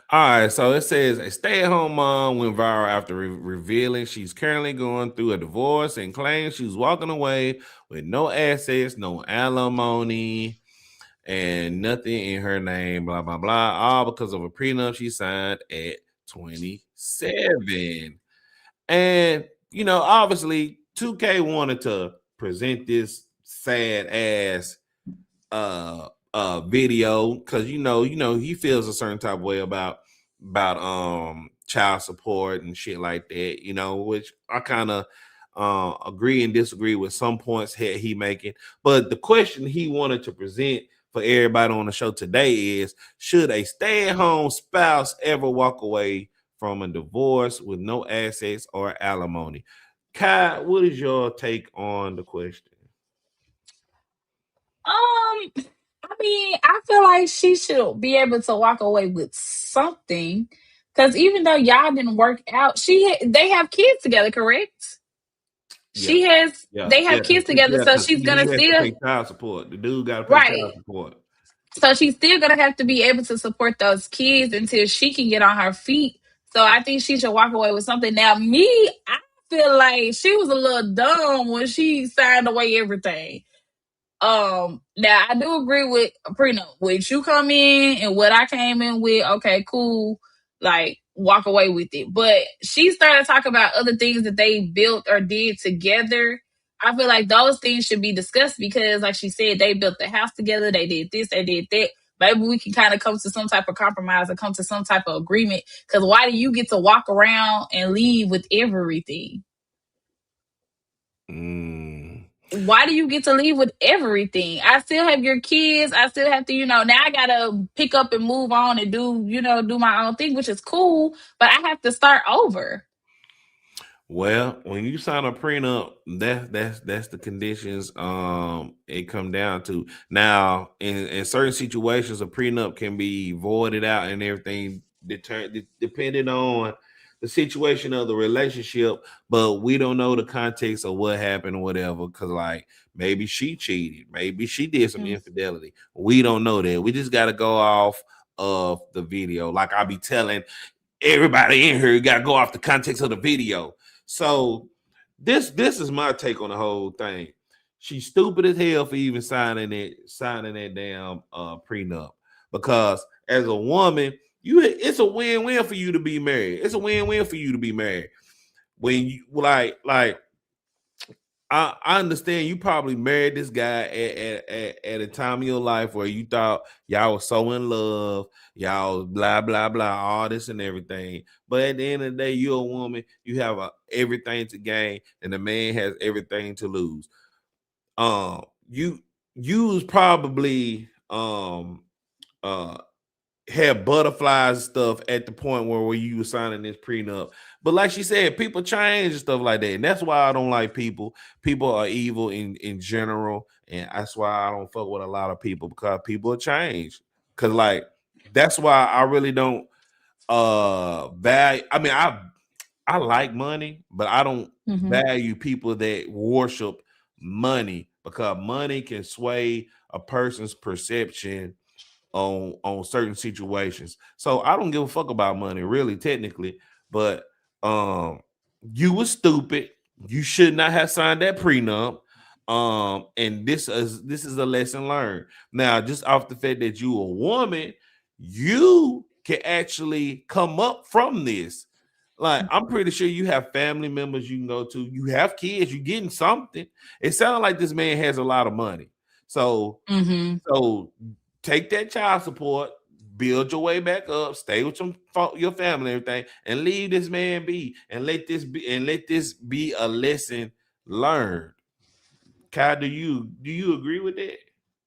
All right, so it says a stay-at-home mom went viral after revealing she's currently going through a divorce and claims she's walking away with no assets, no alimony, and nothing in her name, blah, blah, blah, all because of a prenup she signed at 27. And, you know, obviously 2K wanted to present this sad ass video because you know he feels a certain type of way about child support and shit like that, you know, which I kind of agree and disagree with some points he making. But the question he wanted to present for everybody on the show today is, should a stay-at-home spouse ever walk away from a divorce with no assets or alimony? Kai, what is your take on the question? I mean, I feel like she should be able to walk away with something, because even though y'all didn't work out, they have kids together, correct? Yeah. They have kids together, so she's gonna still pay child support. The dude got to pay child support. So she's still gonna have to be able to support those kids until she can get on her feet. So I think she should walk away with something. Now, I feel like she was a little dumb when she signed away everything. Now I do agree with a prenup. Which you come in and what I came in with, okay, cool, like walk away with it. But she started talking about other things that they built or did together. I feel like those things should be discussed because, like she said, they built the house together, they did this, they did that. Maybe we can kind of come to some type of compromise or come to some type of agreement. Because why do you get to walk around and leave with everything? Why do you get to leave with everything? I still have your kids. I still have to, now I gotta pick up and move on and do my own thing, which is cool, but I have to start over. Well, when you sign a prenup, that's the conditions it come down to. Now, in certain situations, a prenup can be voided out and everything depending on the situation of the relationship, but we don't know the context of what happened or whatever, because like maybe she cheated, maybe she did some infidelity. We don't know that. We just got to go off of the video. Like I be telling everybody in here, you got to go off the context of the video. So this is my take on the whole thing. She's stupid as hell for even signing that damn prenup, because as a woman, it's a win-win for you to be married. It's a win-win for you to be married. When you like I understand you probably married this guy at a time of your life where you thought y'all was so in love, y'all blah blah blah, all this and everything. But at the end of the day, you're a woman, you have everything to gain, and the man has everything to lose. You was probably had butterflies and stuff at the point where you were signing this prenup. But like she said, people change and stuff like that. And that's why I don't like people. People are evil in general. And that's why I don't fuck with a lot of people, because people change. Because like, that's why I really don't value. I mean, I like money, but I don't value people that worship money, because money can sway a person's perception on certain situations. So I don't give a fuck about money, really, technically. But you were stupid. You should not have signed that prenup. And this is a lesson learned. Now, just off the fact that you a woman, you can actually come up from this. Like, I'm pretty sure you have family members you can go to. You have kids. You're getting something. It sounds like this man has a lot of money. So, so take that child support, build your way back up, stay with your family and everything, and leave this man be, and let this be a lesson learned. Kai, do you agree with that?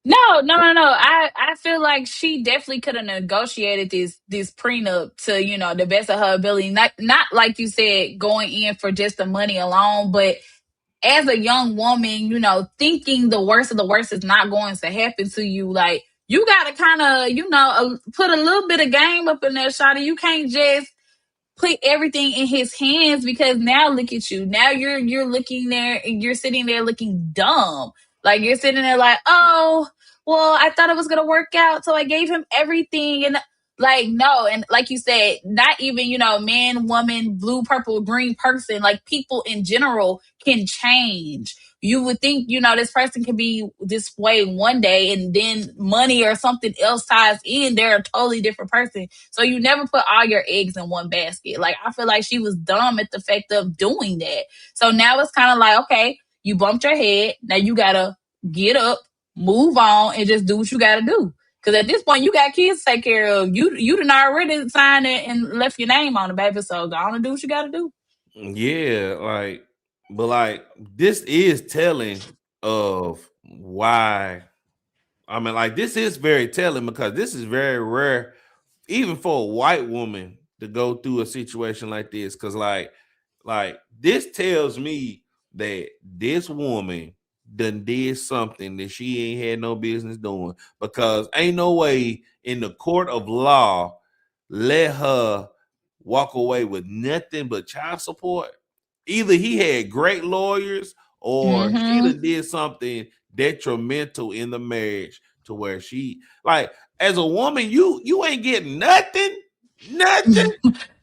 No. I feel like she definitely could have negotiated this prenup to, the best of her ability. Not like you said, going in for just the money alone, but as a young woman, thinking the worst of the worst is not going to happen to you. Like, you gotta kind of, put a little bit of game up in there, Shawty. You can't just put everything in his hands, because now look at you. Now you're looking there and you're sitting there looking dumb. Like, you're sitting there like, oh, well, I thought it was gonna work out, so I gave him everything. And Like, no. And like you said, not even, you know, man, woman, blue, purple, green person, like people in general can change. You would think, you know, this person can be this way one day and then money or something else ties in, they're a totally different person. So you never put all your eggs in one basket. Like, I feel like she was dumb at the fact of doing that. So now it's kind of like, okay, you bumped your head. Now you gotta get up, move on, and just do what you gotta do. Because at this point, you got kids to take care of. You done already signed it and left your name on the baby, so go on and do what you got to do. Yeah, like, but like this is telling of why. I mean, like this is very telling because this is very rare, even for a white woman to go through a situation like this. Because like this tells me that this woman done did something that she ain't had no business doing. Because ain't no way in the court of law let her walk away with nothing but child support. Either he had great lawyers or she done did something detrimental in the marriage to where she, like, as a woman, you ain't getting nothing.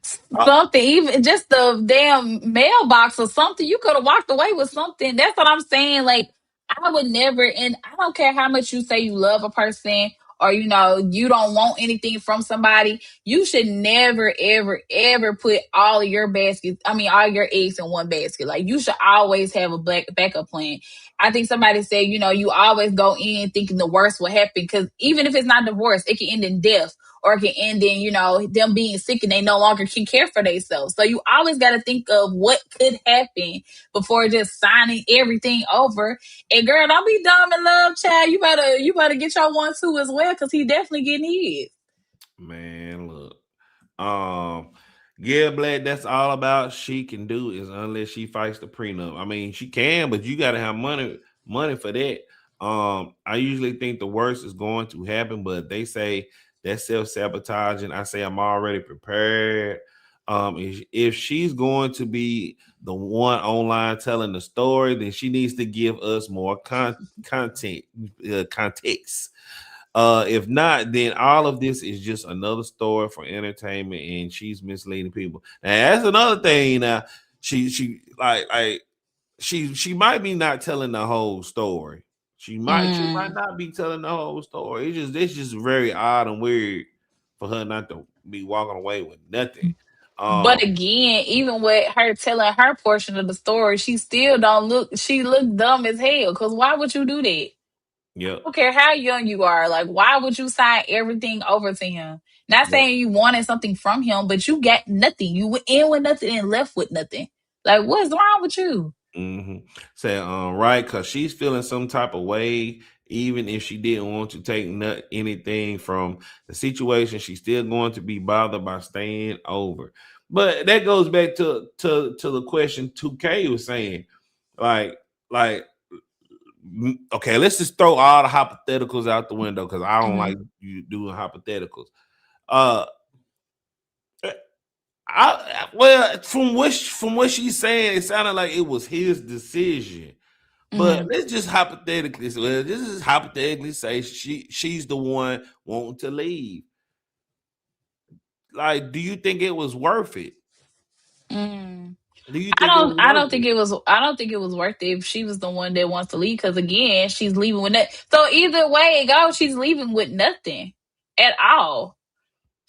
Something, even just the damn mailbox or something. You could have walked away with something. That's what I'm saying. Like, I would never, and I don't care how much you say you love a person or, you know, you don't want anything from somebody. You should never, ever, ever put all of your baskets, I mean, all your eggs in one basket. Like, you should always have a backup plan. I think somebody said, you know, you always go in thinking the worst will happen because even if it's not divorce, it can end in death. Or it can end in, you know, them being sick and they no longer can care for themselves. So you always got to think of what could happen before just signing everything over. And girl, don't be dumb in love, child. You better get your 1-2 as well, because he definitely getting his. Man, look. Yeah, Black, that's all about she can do is unless she fights the prenup. I mean, she can, but you gotta have money for that. I usually think the worst is going to happen, but they say that's self-sabotaging. I say I'm already prepared. If she's going to be the one online telling the story, then she needs to give us more context. If not, then all of this is just another story for entertainment, and she's misleading people. And that's another thing. Now, she might be not telling the whole story. She might not be telling the whole story. It's just very odd and weird for her not to be walking away with nothing. But again, even with her telling her portion of the story, she still don't look. She look dumb as hell. Because why would you do that? Yep. I don't care how young you are. Like, why would you sign everything over to him? Not saying you wanted something from him, but you got nothing. You went in with nothing and left with nothing. Like, what's wrong with you? Say, right, because she's feeling some type of way, even if she didn't want to take anything from the situation, she's still going to be bothered by staying over. But that goes back to the question Tukay was saying, like, okay, let's just throw all the hypotheticals out the window because I don't like you doing hypotheticals. From what she's saying, it sounded like it was his decision. But let's just hypothetically, say she's the one wanting to leave. Like, do you think it was worth it? Do you think I don't think it was worth it if she was the one that wants to leave, because again, she's leaving with nothing. So either way it goes, she's leaving with nothing at all.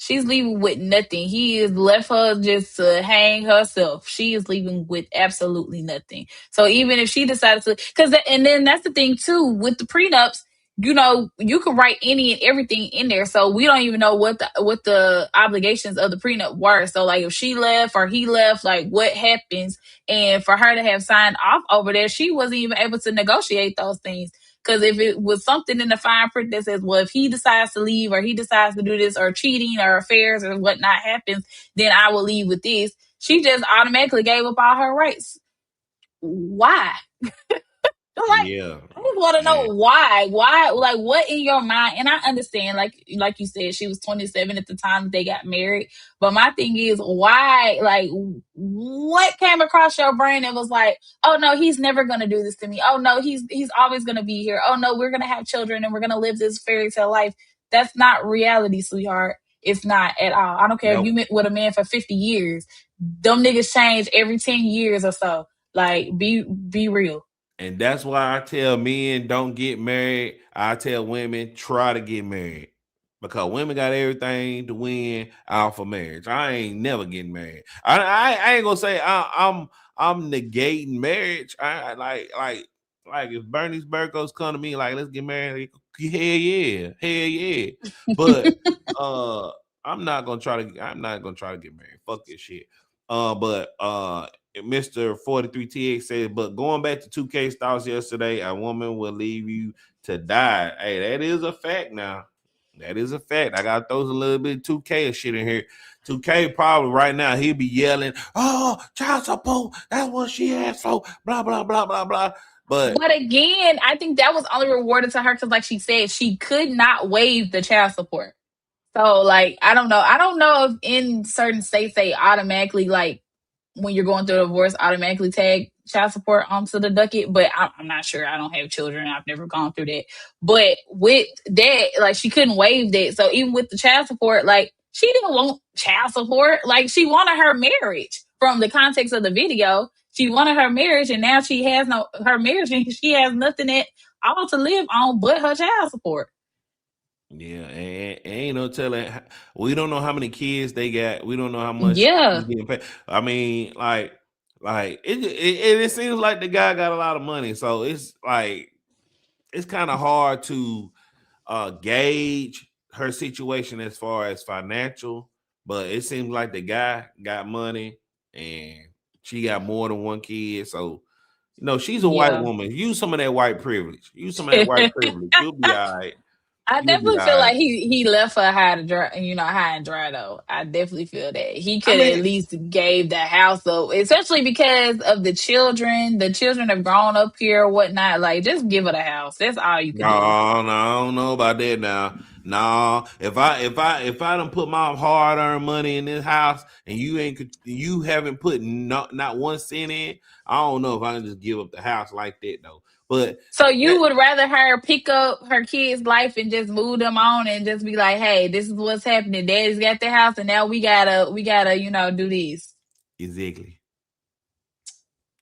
She's leaving with nothing. He has left her just to hang herself. She is leaving with absolutely nothing. So even if she decided to, and then that's the thing too, with the prenups, you know, you can write any and everything in there. So we don't even know what the obligations of the prenup were. So like if she left or he left, like what happens? And for her to have signed off over there, she wasn't even able to negotiate those things. Because if it was something in the fine print that says, well, if he decides to leave or he decides to do this or cheating or affairs or whatnot happens, then I will leave with this. She just automatically gave up all her rights. Why? Like, yeah. I just want to know why. Why? Like, what in your mind? And I understand, like you said, she was 27 at the time that they got married. But my thing is, why? Like, what came across your brain and was like, oh no, he's never gonna do this to me. Oh no, he's always gonna be here. Oh no, we're gonna have children and we're gonna live this fairy tale life. That's not reality, sweetheart. It's not at all. I don't care if you met with a man for 50 years. Them niggas change every 10 years or so. Like, be real. And that's why I tell men don't get married. I tell women try to get married. Because women got everything to win out for marriage. I ain't never getting married. I ain't gonna say I'm negating marriage. I like if Bernie's Burgos come to me like let's get married, hell yeah. But I'm not gonna try to get married. Fuck this shit. But Mr. 43TX said, but going back to 2K thoughts yesterday, a woman will leave you to die. Hey, that is a fact now. That is a fact. I gotta throw a little bit of 2K shit in here. 2K probably right now he'll be yelling, "Oh, child support. That's what she asked for." Blah blah blah blah blah. But again, I think that was only rewarded to her because, like she said, she could not waive the child support. So, like, I don't know. I don't know if in certain states they automatically, like, when you're going through a divorce, automatically tag child support onto the docket, but I'm not sure. I don't have children. I've never gone through that. But with that, like, she couldn't waive that. So even with the child support, like, she didn't want child support. Like, she wanted her marriage from the context of the video. She wanted her marriage, and now she has her marriage, and she has nothing at all to live on but her child support. Yeah, and ain't no telling. We don't know how many kids they got. We don't know how much. Yeah. Getting paid. I mean, like it seems like the guy got a lot of money, so it's like it's kind of hard to gauge her situation as far as financial. But it seems like the guy got money and she got more than one kid, so you know she's a white woman. Use some of that white privilege. You'll be all right. I definitely feel like he left her high and dry though. I definitely feel that he could at least gave the house up, especially because of the children. The children have grown up here or whatnot. Like, just give her the house. That's all you can do. No, I don't know about that now. No, if I done put my hard earned money in this house and you haven't put not one cent in, I don't know if I can just give up the house like that though. But so you would rather her pick up her kid's life and just move them on and just be like, hey, this is what's happening. Daddy's got the house and now we gotta, do this. Exactly.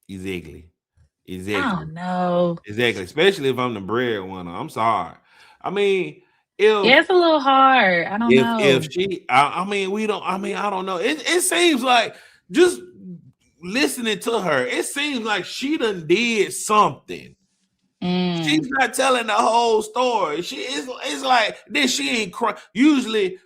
I don't know. Exactly. Especially if I'm the breadwinner. I'm sorry. I mean, it's a little hard. I don't know. If she, I don't know. It seems like just listening to her, it seems like she done did something. She's not telling the whole story. It's like this. She ain't crying. Usually,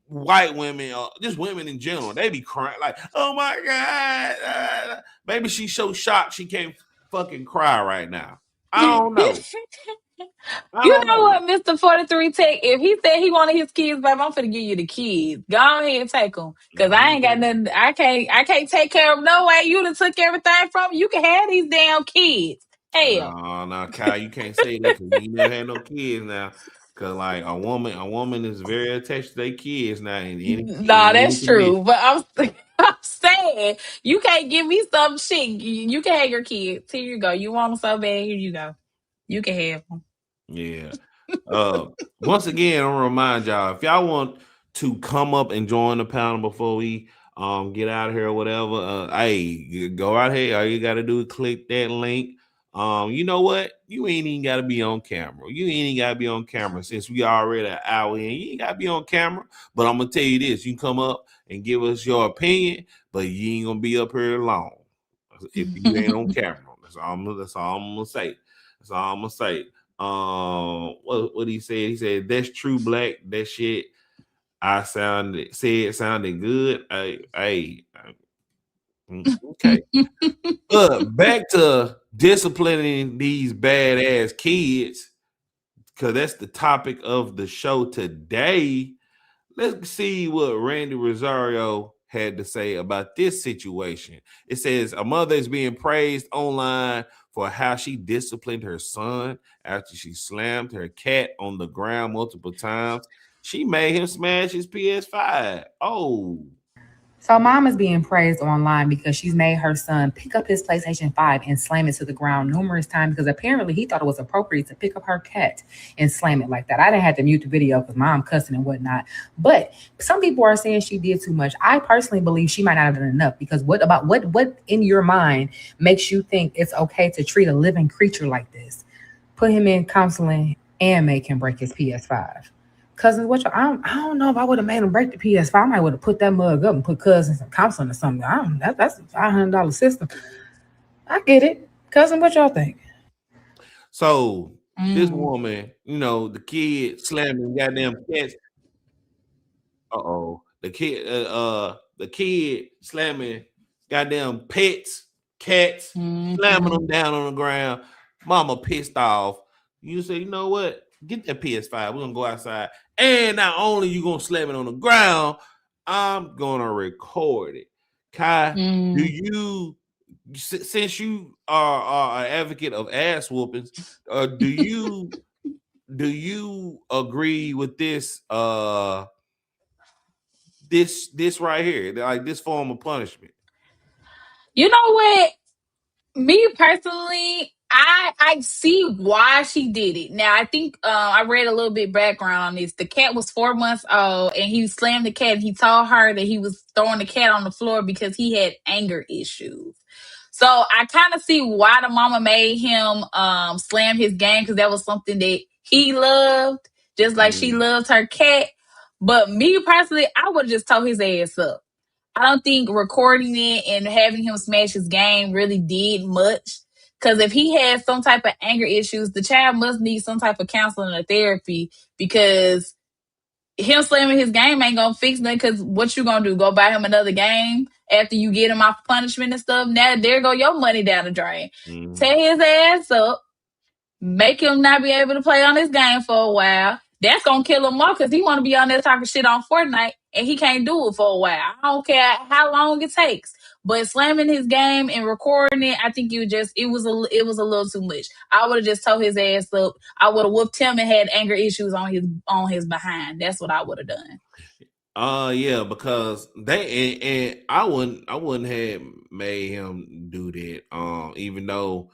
white women or just women in general, they be crying like, "Oh my god!" Maybe she's so shocked she can't fucking cry right now. I don't know. You know what, Mr. 43 Tech? If he said he wanted his kids, baby, I'm finna give you the kids. Go ahead and take them, cause I ain't got nothing. I can't take care of no way. You done took everything from me. You can have these damn kids. Hell. No, Kyle, you can't say that because you never had no kids now. Cause like a woman is very attached to their kids now. That's true. But I'm saying you can't give me some shit. You can have your kids. Here you go. You want them so bad. Here you go. You can have them. Yeah. Once again, I'll remind y'all, if y'all want to come up and join the panel before we get out of here or whatever, hey, go out here. All you gotta do is click that link. You know what? You ain't even gotta be on camera. Since we already an hour in. You ain't gotta be on camera. But I'm gonna tell you this: you come up and give us your opinion, but you ain't gonna be up here long if you ain't on camera. That's all I'm gonna say. What he said? He said that's true, Black. That shit sounded good. Okay. Back to disciplining these badass kids, because that's the topic of the show today. Let's see what Randy Rosario had to say about this situation. It says a mother is being praised online for how she disciplined her son after she slammed her cat on the ground multiple times. She made him smash his PS5. Oh. So mom is being praised online because she's made her son pick up his PlayStation 5 and slam it to the ground numerous times because apparently he thought it was appropriate to pick up her cat and slam it like that. I didn't have to mute the video because mom cussing and whatnot. But some people are saying she did too much. I personally believe she might not have done enough because what in your mind makes you think it's okay to treat a living creature like this? Put him in counseling and make him break his PS5. Cousins, I don't know if I would have made him break the PS5. I might would have put that mug up and put cousins and counseling or something. That's a $500 system. I get it. Cousin, what y'all think? So this woman, the kid slamming goddamn cats. The kid slamming goddamn pets, cats, slamming them down on the ground. Mama pissed off. You say, you know what? Get that PS5. We're gonna go outside. And not only you gonna slam it on the ground, I'm gonna record it. Kai, do you, since you are an advocate of ass whoopings, do you agree with this this right here, like this form of punishment? You know what? Me personally, I see why she did it. Now, I think I read a little bit background on this. The cat was 4 months old, and he slammed the cat. And he told her that he was throwing the cat on the floor because he had anger issues. So I kind of see why the mama made him slam his game because that was something that he loved, just like she loved her cat. But me personally, I would have just tore his ass up. I don't think recording it and having him smash his game really did much. Because if he has some type of anger issues, the child must need some type of counseling or therapy because him slamming his game ain't going to fix nothing because what you going to do? Go buy him another game after you get him off punishment and stuff? Now, there go your money down the drain. Tear his ass up. Make him not be able to play on his game for a while. That's going to kill him more because he want to be on there talking shit on Fortnite and he can't do it for a while. I don't care how long it takes. But slamming his game and recording it, I think it was a little too much. I would have just tore his ass up. I would have whooped him and had anger issues on his behind. That's what I would have done. Yeah, because and I wouldn't have made him do that. Even though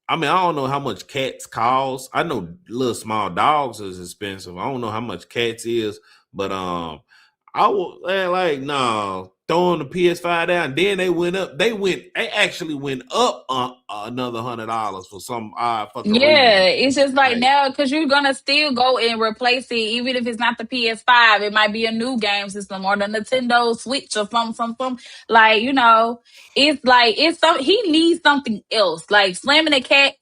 I mean, I don't know how much cats cost. I know little small dogs is expensive. I don't know how much cats is, but I would like no throwing the PS5 down. Then they actually went up another $100 for some fucking reason. It's just like now because you're gonna still go and replace it, even if it's not the PS5. It might be a new game system or the Nintendo Switch or something. Like it's like he needs something else. Like slamming a cat,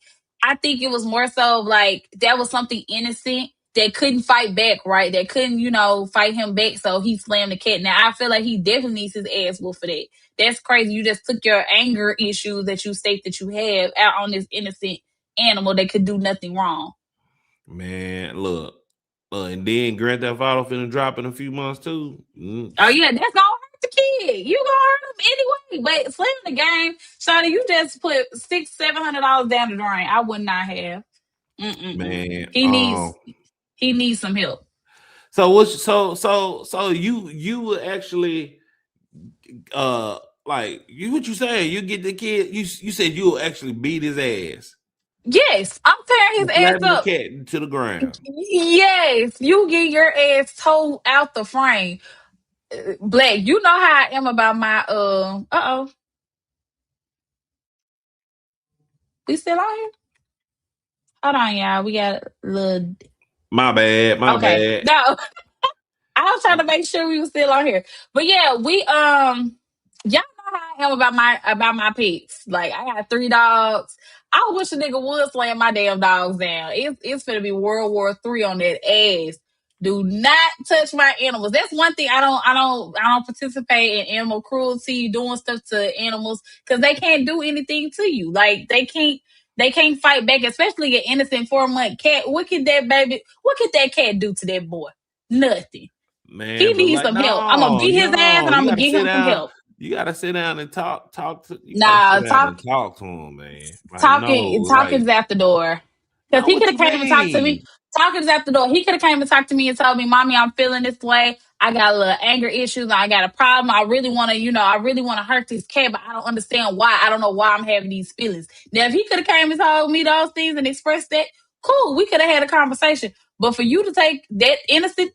I think it was more so like that was something innocent that couldn't fight back, right? That couldn't, fight him back. So he slammed the cat. Now I feel like he definitely needs his ass whooped for that. That's crazy. You just took your anger issues that you state that you have out on this innocent animal that could do nothing wrong. Man, look. And then Grand Theft Auto finna drop in a few months too. Oh yeah, that's gonna hurt the kid. You gonna hurt him anyway. But slamming the game, Shawty, you just put $600-700 down the drain. I would not have. Man, he needs some help. So you would actually like what you saying? You get the kid. You said you will actually beat his ass. Yes, I'm tearing his ass up. The cat to the ground. Yes, you get your ass towed out the frame. Black, you know how I am about my We still on here? Hold on, y'all. We got a little. My bad. Okay. No, I was trying to make sure we were still on here. But yeah, we y'all know how I am about my pets. Like I got 3 dogs. I wish a nigga would slam my damn dogs down. It's gonna be World War III on that ass. Do not touch my animals. That's one thing I don't participate in animal cruelty, doing stuff to animals because they can't do anything to you. Like they can't fight back, especially an innocent 4-month cat. What could that cat do to that boy? Nothing. Man, he needs some help. I'm gonna beat his ass and I'm gonna give him some help. You gotta sit down and talk to. Talk to him, man. Talking's at the door. Because he could have came and talked to me. Talking's at the door. He could have came and talked to me and told me, "Mommy, I'm feeling this way. I got a little anger issues. I got a problem. I really want to hurt this cat, but I don't understand why. I don't know why I'm having these feelings. Now, if he could have came and told me those things and expressed that, cool, we could have had a conversation. But for you to take that innocent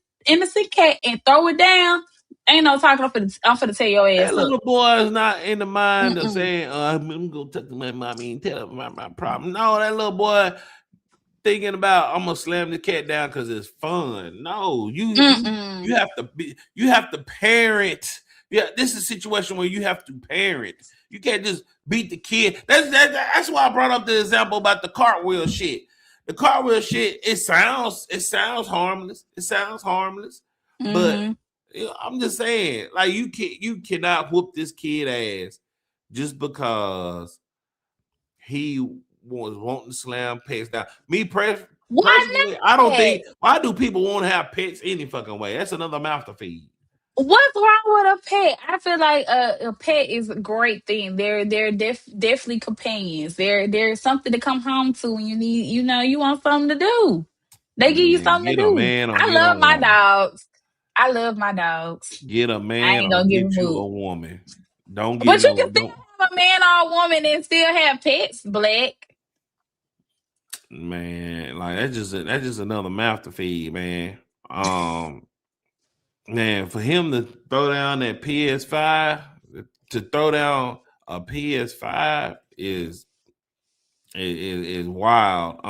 cat and throw it down, ain't no talking. I'm finna tear your ass that little up. boy is not in the mind of saying, I'm going to talk to my mommy and tell her my problem. No, that little boy thinking about, I'm going to slam the cat down because it's fun. No, you have to parent. Yeah, this is a situation where you have to parent. You can't just beat the kid. That's why I brought up the example about the cartwheel shit. The cartwheel shit, it sounds harmless. It sounds harmless. But I'm just saying, like, you cannot whoop this kid ass just because he was wanting to slam pets down. Me personally, I don't think. Why do people want to have pets any fucking way? That's another mouth to feed. What's wrong with a pet? I feel like a pet is a great thing. They're definitely companions. They're something to come home to when you need, you want something to do. They give you something to do. I love my dogs. I love my dogs. Get a man I ain't or gonna get give you a a woman. Don't get But you can still have a man or a woman and still have pets, Black. Man, like that's just another mouth to feed, man. Man, for him to throw down that PS5, to throw down a PS5 is wild.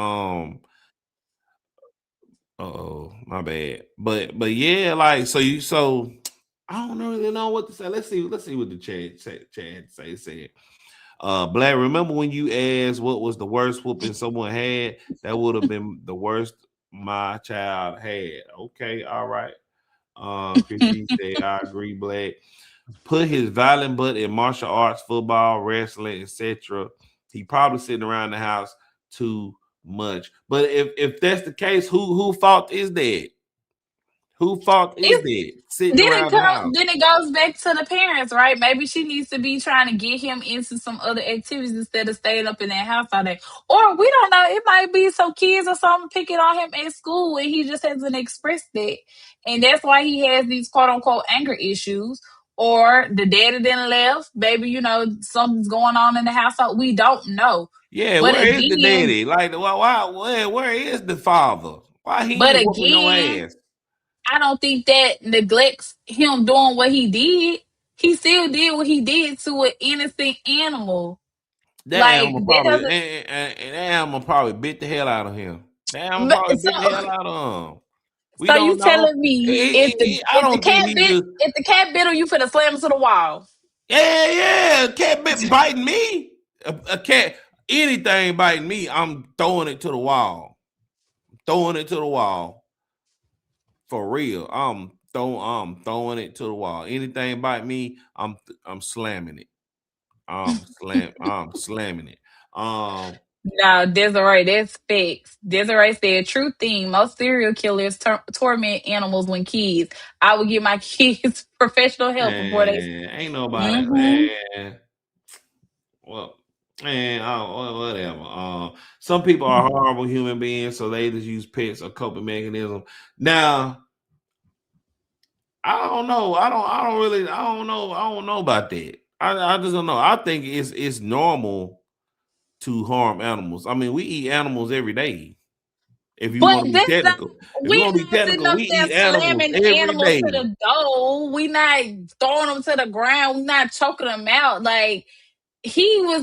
My bad. But yeah, like so I don't really know what to say. Let's see what the chat said. Black, remember when you asked what was the worst whooping someone had? That would have been the worst my child had. Okay, all right. Christine said, I agree, Black. Put his violent butt in martial arts, football, wrestling, etc. He probably sitting around the house too much. But if that's the case, who fault is that? Who fault is that? Sitting around the house. Then it goes back to the parents, right? Maybe she needs to be trying to get him into some other activities instead of staying up in that house all day. Or we don't know. It might be some kids or something picking on him at school and he just hasn't expressed it. And that's why he has these quote unquote anger issues. Or the daddy didn't left. Maybe, something's going on in the household. We don't know. Yeah, but where is the daddy? Like, where is the father? Why he ain't whooping no ass? I don't think that neglects him doing what he did. He still did what he did to an innocent animal. That animal probably bit the hell out of him. That animal probably bit the hell out of him. So you telling me if the cat bit on you, finna slam him to the wall? Yeah, cat bit biting me. A cat, anything biting me, I'm throwing it to the wall. For real, I'm throwing it to the wall. Anything bite me, I'm slamming it. I'm slamming it. No, Desiree, that's facts. Desiree said, true thing. Most serial killers torment animals when kids. I would give my kids professional help before they. Ain't nobody, man. Well, man, whatever. Some people are horrible human beings, so they just use pets or coping mechanism. Now, I don't know. I don't know about that. I just don't know. I think it's normal to harm animals. I mean, we eat animals every day. If you want to be technical, we eat animals every day. To the door. We not throwing them to the ground. We not choking them out. Like, he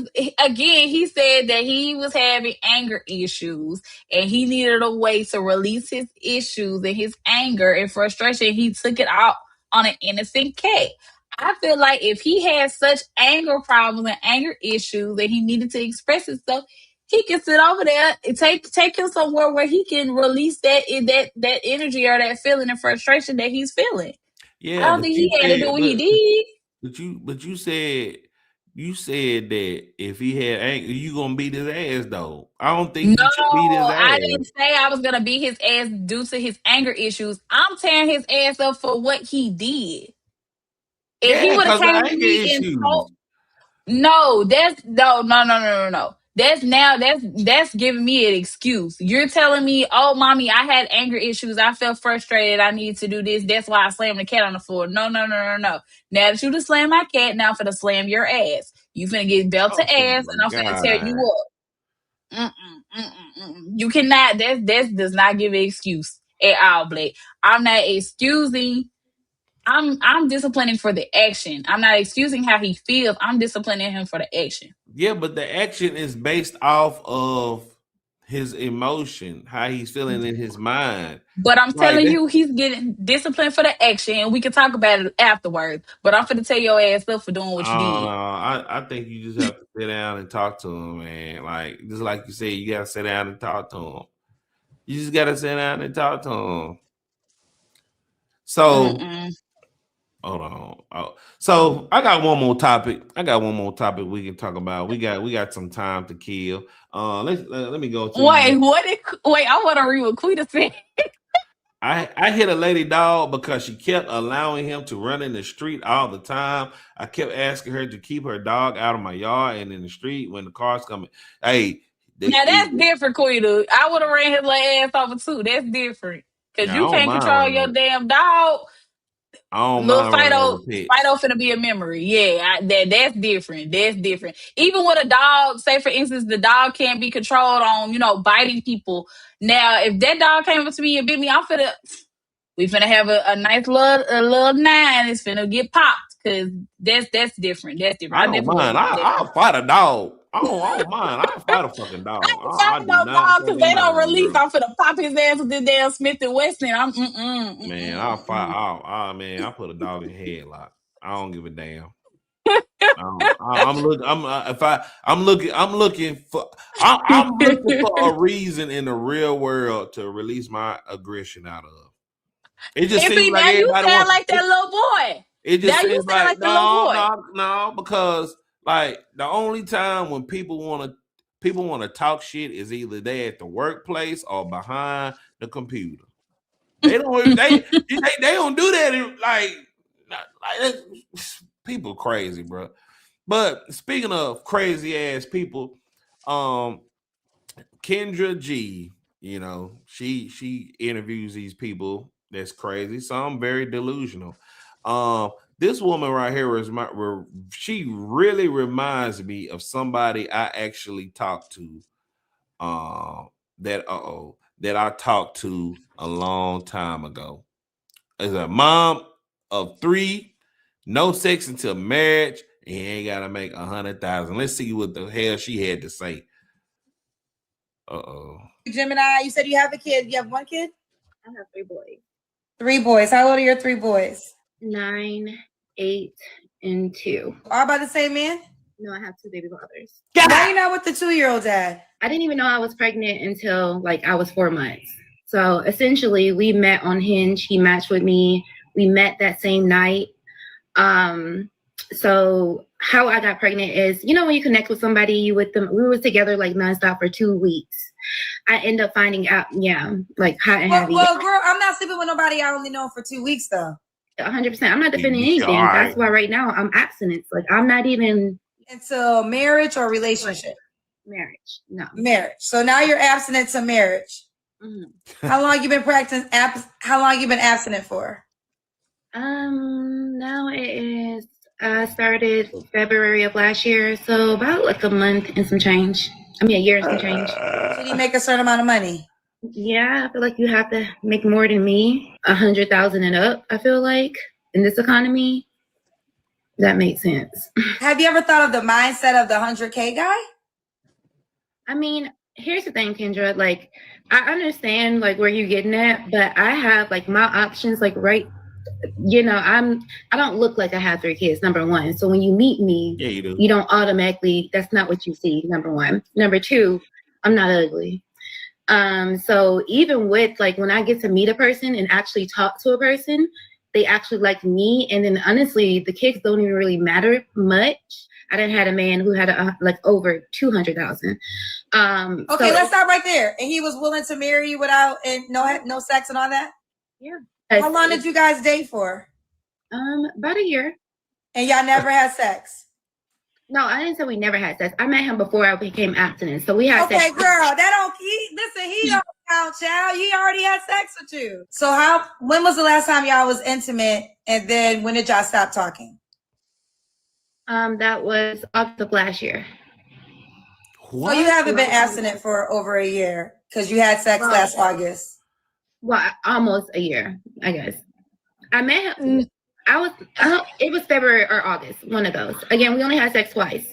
said that he was having anger issues and he needed a way to release his issues and his anger and frustration. He took it out on an innocent cat. I feel like if he had such anger problems and anger issues that he needed to express himself, he can sit over there and take him somewhere where he can release that energy or that feeling and frustration that he's feeling. Yeah, I don't think he had to do what he did. But you said that if he had anger, you gonna beat his ass though. I don't think you should beat his ass. I didn't say I was gonna beat his ass due to his anger issues. I'm tearing his ass up for what he did. If he would have came to me and told, no. That's giving me an excuse. You're telling me, oh, mommy, I had anger issues. I felt frustrated. I need to do this. That's why I slammed the cat on the floor. No. Now that you just slammed my cat, now I'm finna slam your ass. You finna get belt to Oh ass, my and I'm finna tear God. you up. You cannot. That does not give an excuse at all, Blake. I'm not excusing. I'm disciplining for the action. I'm not excusing how he feels. I'm disciplining him for the action. Yeah, but the action is based off of his emotion, how he's feeling in his mind. But I'm Like telling that. you, he's getting disciplined for the action, and we can talk about it afterwards. But I'm finna tell your ass up for doing what you did. I think you just have to sit down and talk to him, man. Like just like you said, you gotta sit down and talk to him. You just gotta sit down and talk to him. So hold on. Oh, so I got one more topic. We can talk about. We got some time to kill. Let me go to Wait, I want to read what Quita said. I hit a lady dog because she kept allowing him to run in the street all the time. I kept asking her to keep her dog out of my yard and in the street when the car's coming. Hey, Now that's different, Quita. I would have ran his little ass over too. That's different. Because I you don't can't mind control running your over. damn dog. I don't Little mind running Fido over pets. finna be a memory. Yeah, that's different. That's different. Even with a dog, say for instance, the dog can't be controlled on, biting people. Now, if that dog came up to me and bit me, we finna have a nice little 9. It's finna get popped because that's different. That's different. I I don't definitely mind. wouldn't do that. I'll fight a dog. I don't mind. I'll fight a fucking I dog. ain't I fighting do no not dog because they fucking don't mind, release. bro. I'm finna pop his ass with this damn Smith and Wesson. Man, I'll fight. Man, I put a dog in headlock. I don't give a damn. I'm looking for a reason in the real world to release my aggression out of. It just And seems see, like now you everybody sound wants. like that little boy. It just Now you seems sound like like the little boy. no, because like the only time when people want to talk shit is either they at the workplace or behind the computer. They don't don't do that. Like people crazy, bro. But speaking of crazy ass people, Kendra G, she interviews these people that's crazy. Some very delusional. This woman right here she really reminds me of somebody I actually talked to. That I talked to a long time ago. As a mom of 3, no sex until marriage, and he ain't gotta make 100,000. Let's see what the hell she had to say. Gemini, you said you have a kid. You have one kid? I have 3 boys. 3 boys. How old are your 3 boys? 9, 8, and 2. All by the same man? No, I have 2 baby brothers. Why you not with the 2-year-old dad? I didn't even know I was pregnant until I was 4 months. So essentially we met on Hinge. He matched with me. We met that same night. So how I got pregnant is, when you connect with somebody, you with them, we were together nonstop for 2 weeks. I end up finding out, hot and heavy. Well, girl, I'm not sleeping with nobody I only know for 2 weeks though. 100%. I'm not defending anything. Right. That's why right now I'm abstinent. I'm not even into marriage or relationship. Marriage. No. Marriage. So now you're abstinent to marriage. Mm-hmm. How long you been practicing? How long you been abstinent for? Now it is. I started February of last year, so about a month and some change. A year and some change. Did you make a certain amount of money? Yeah, I feel like you have to make more than me, 100,000 and up. I feel like in this economy, that makes sense. Have you ever thought of the mindset of the 100K guy? Here's the thing, Kendra. I understand where you're getting at, but I have my options right. I don't look like I have 3 kids, number 1. So when you meet me, yeah, you do. You don't automatically, that's not what you see, number 1. Number 2, I'm not ugly. So even with when I get to meet a person and actually talk to a person, they actually like me. And then honestly, the kids don't even really matter much. I done had a man who had over 200,000. Okay, let's stop right there. And he was willing to marry you without no sex and all that? Yeah. How long did you guys date for? About a year. And y'all never had sex? No, I didn't say we never had sex. I met him before I became abstinent. So we had sex. Okay, girl, that don't listen, he don't count, child. He already had sex with you. So when was the last time y'all was intimate, and then when did y'all stop talking? That was August of last year. What? So you haven't been abstinent for over a year because you had sex last August. Well, almost a year, I guess. I met him. It was February or August, one of those. Again, we only had sex twice.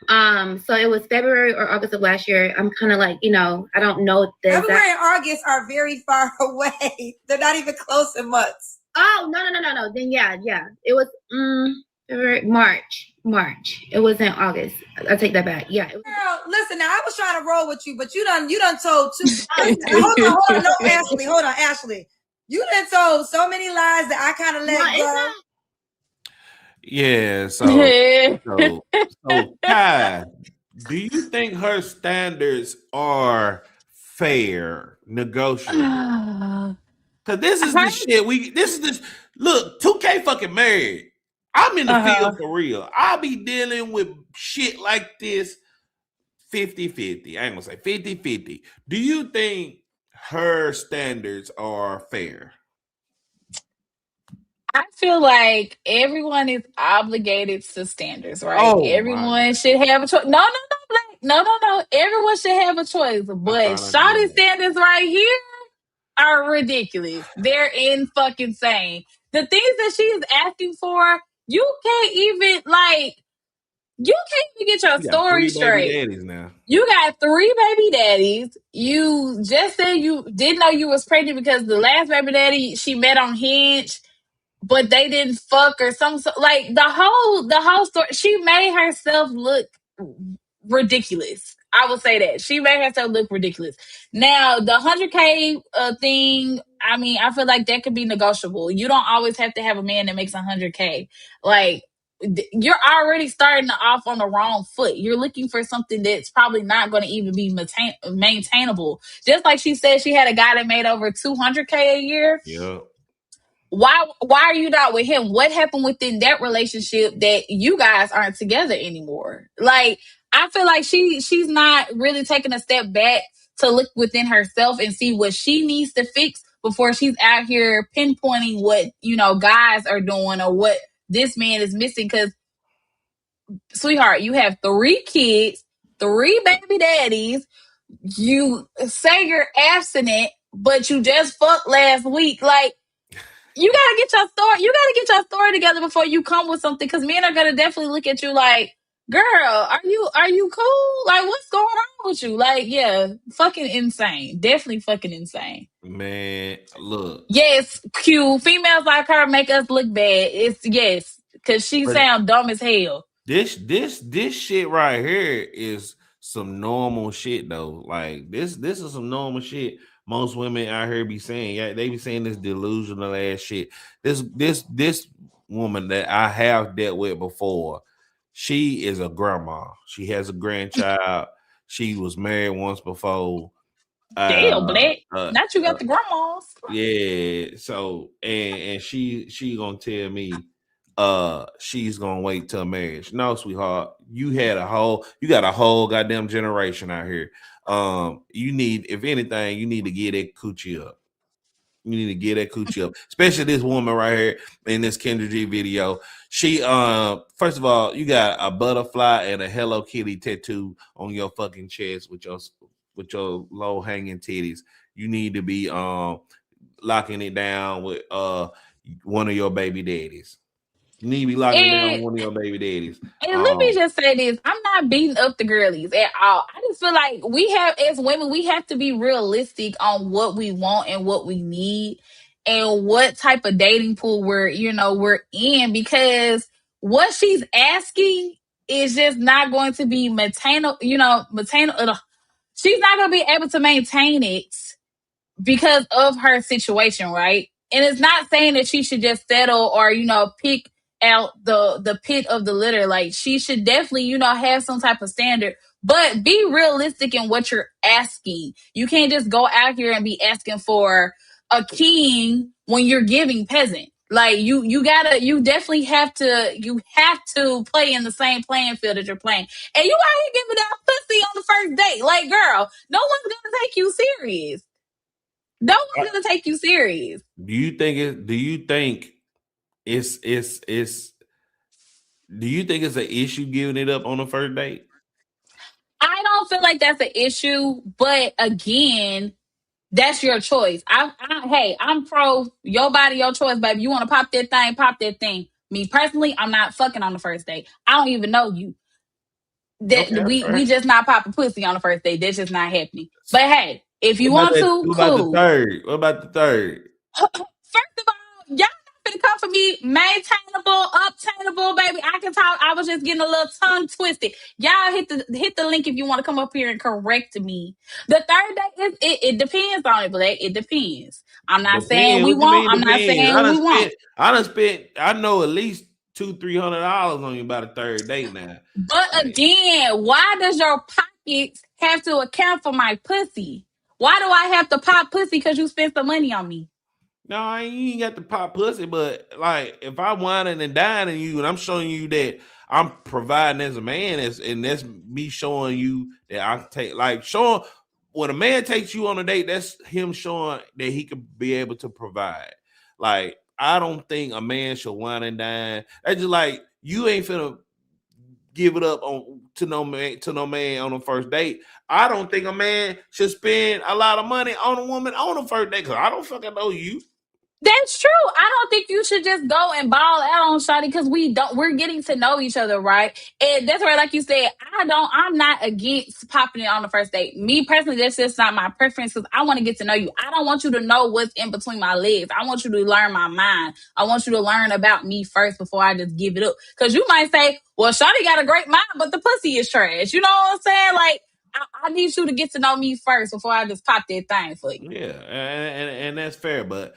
So it was February or August of last year. I'm kind of like, I don't know. February and August are very far away. They're not even close in months. Oh, no. Then yeah. It was February, March. It wasn't August. I take that back. Yeah. Girl, listen, now I was trying to roll with you, but you done told two. Hold on. No, Ashley. Hold on, Ashley. You done told so many lies that I kind of let go. Yeah, so Kai, do you think her standards are fair, negotiable? Because this is the shit look, Tukay fucking married. I'm in the field for real. I'll be dealing with shit like this 50-50. I ain't gonna say 50-50. Do you think her standards are fair? I feel like everyone is obligated to standards, right? Everyone should have a choice. No. Everyone should have a choice. But Shawty's standards right here are ridiculous. They're insane. The things that she is asking for, you can't even get your story straight. Daddies now. You got 3 baby daddies. You just said you didn't know you was pregnant because the last baby daddy she met on Hinge, but they didn't fuck or something. Like the whole story, she made herself look ridiculous. I will say that she made herself look ridiculous. Now the 100K thing, I mean, I feel like that could be negotiable. You don't always have to have a man that makes 100K. Like, you're already starting off on the wrong foot. You're looking for something that's probably not going to even be maintainable. Just like she said, she had a guy that made over 200K a year. Yeah. Why are you not with him? What happened within that relationship that you guys aren't together anymore? Like, I feel like she's not really taking a step back to look within herself and see what she needs to fix before she's out here pinpointing what, guys are doing or what this man is missing. Because, sweetheart, you have 3 kids, 3 baby daddies. You say you're abstinent, but you just fucked last week. Like, you gotta get your story together before you come with something, because men are gonna definitely look at you like, girl, are you cool? Like, what's going on with you? Like, yeah, fucking insane. Definitely fucking insane. Man, look. Yes, Q. Females like her make us look bad. It's yes, because she sound dumb as hell. This shit right here is some normal shit though. Like this is some normal shit. Most women out here be saying, yeah, they be saying this delusional ass shit. This woman that I have dealt with before, she is a grandma. She has a grandchild. She was married once before. Damn, Black. Not you got the grandmas. Yeah. So and she gonna tell me she's gonna wait till marriage. No, sweetheart, you got a whole goddamn generation out here. You need, if anything, you need to get that coochie up. You need to get that coochie up, especially this woman right here in this Kendra G video. She, first of all, you got a butterfly and a Hello Kitty tattoo on your fucking chest with your low hanging titties. You need to be locking it down with one of your baby daddies. You need to be locking it down with one of your baby daddies. And let me just say this. I'm not beating up the girlies at all. I just feel like as women, we have to be realistic on what we want and what we need and what type of dating pool we're in, because what she's asking is just not going to be maintainable. She's not going to be able to maintain it because of her situation, right? And it's not saying that she should just settle or, pick out the pit of the litter. Like, she should definitely, have some type of standard, but be realistic in what you're asking. You can't just go out here and be asking for a king when you're giving peasant. Like you definitely have to play in the same playing field that you're playing. And you out here giving out pussy on the first date. Like, girl, no one's gonna take you serious. No one's gonna take you serious. Do you think it's do you think it's an issue giving it up on the first date? I don't feel like that's an issue, but again, that's your choice. Hey, I'm pro your body, your choice, baby. You want to pop that thing. Me personally, I'm not fucking on the first date. I don't even know you. That Okay, we just not popping pussy on the first date. That's just not happening. But hey, if you want to, what cool. about the third? What about the third? First of all, y'all not finna come for me, maintainable, obtainable, baby. I can talk. I was just getting a little tongue twisted. Y'all hit the link if you want to come up here and correct me. The third day, it depends on it, Black. It depends. I'm not saying we won't. I'm not saying we won't. I know at least $200-$300 on you by the third date now. But again, why does your pockets have to account for my pussy? Why do I have to pop pussy because you spent some money on me? No, you ain't got to pop pussy, but like if I'm whining and dining you and I'm showing you that I'm providing as a man, and that's me showing you that I take, like, showing when a man takes you on a date, that's him showing that he could be able to provide. Like, I don't think a man should whine and dine. That's just like you ain't finna give it up to no man on the first date. I don't think a man should spend a lot of money on a woman on the first date because I don't fucking know you. That's true. I don't think you should just go and ball out on Shawty because we're getting to know each other, right? And that's right, like you said, I'm not against popping it on the first date. Me personally, that's just not my preference because I want to get to know you. I don't want you to know what's in between my legs. I want you to learn my mind. I want you to learn about me first before I just give it up. Because you might say, well, Shawty got a great mind, but the pussy is trash. You know what I'm saying? Like, I need you to get to know me first before I just pop that thing for you. Yeah, and that's fair, but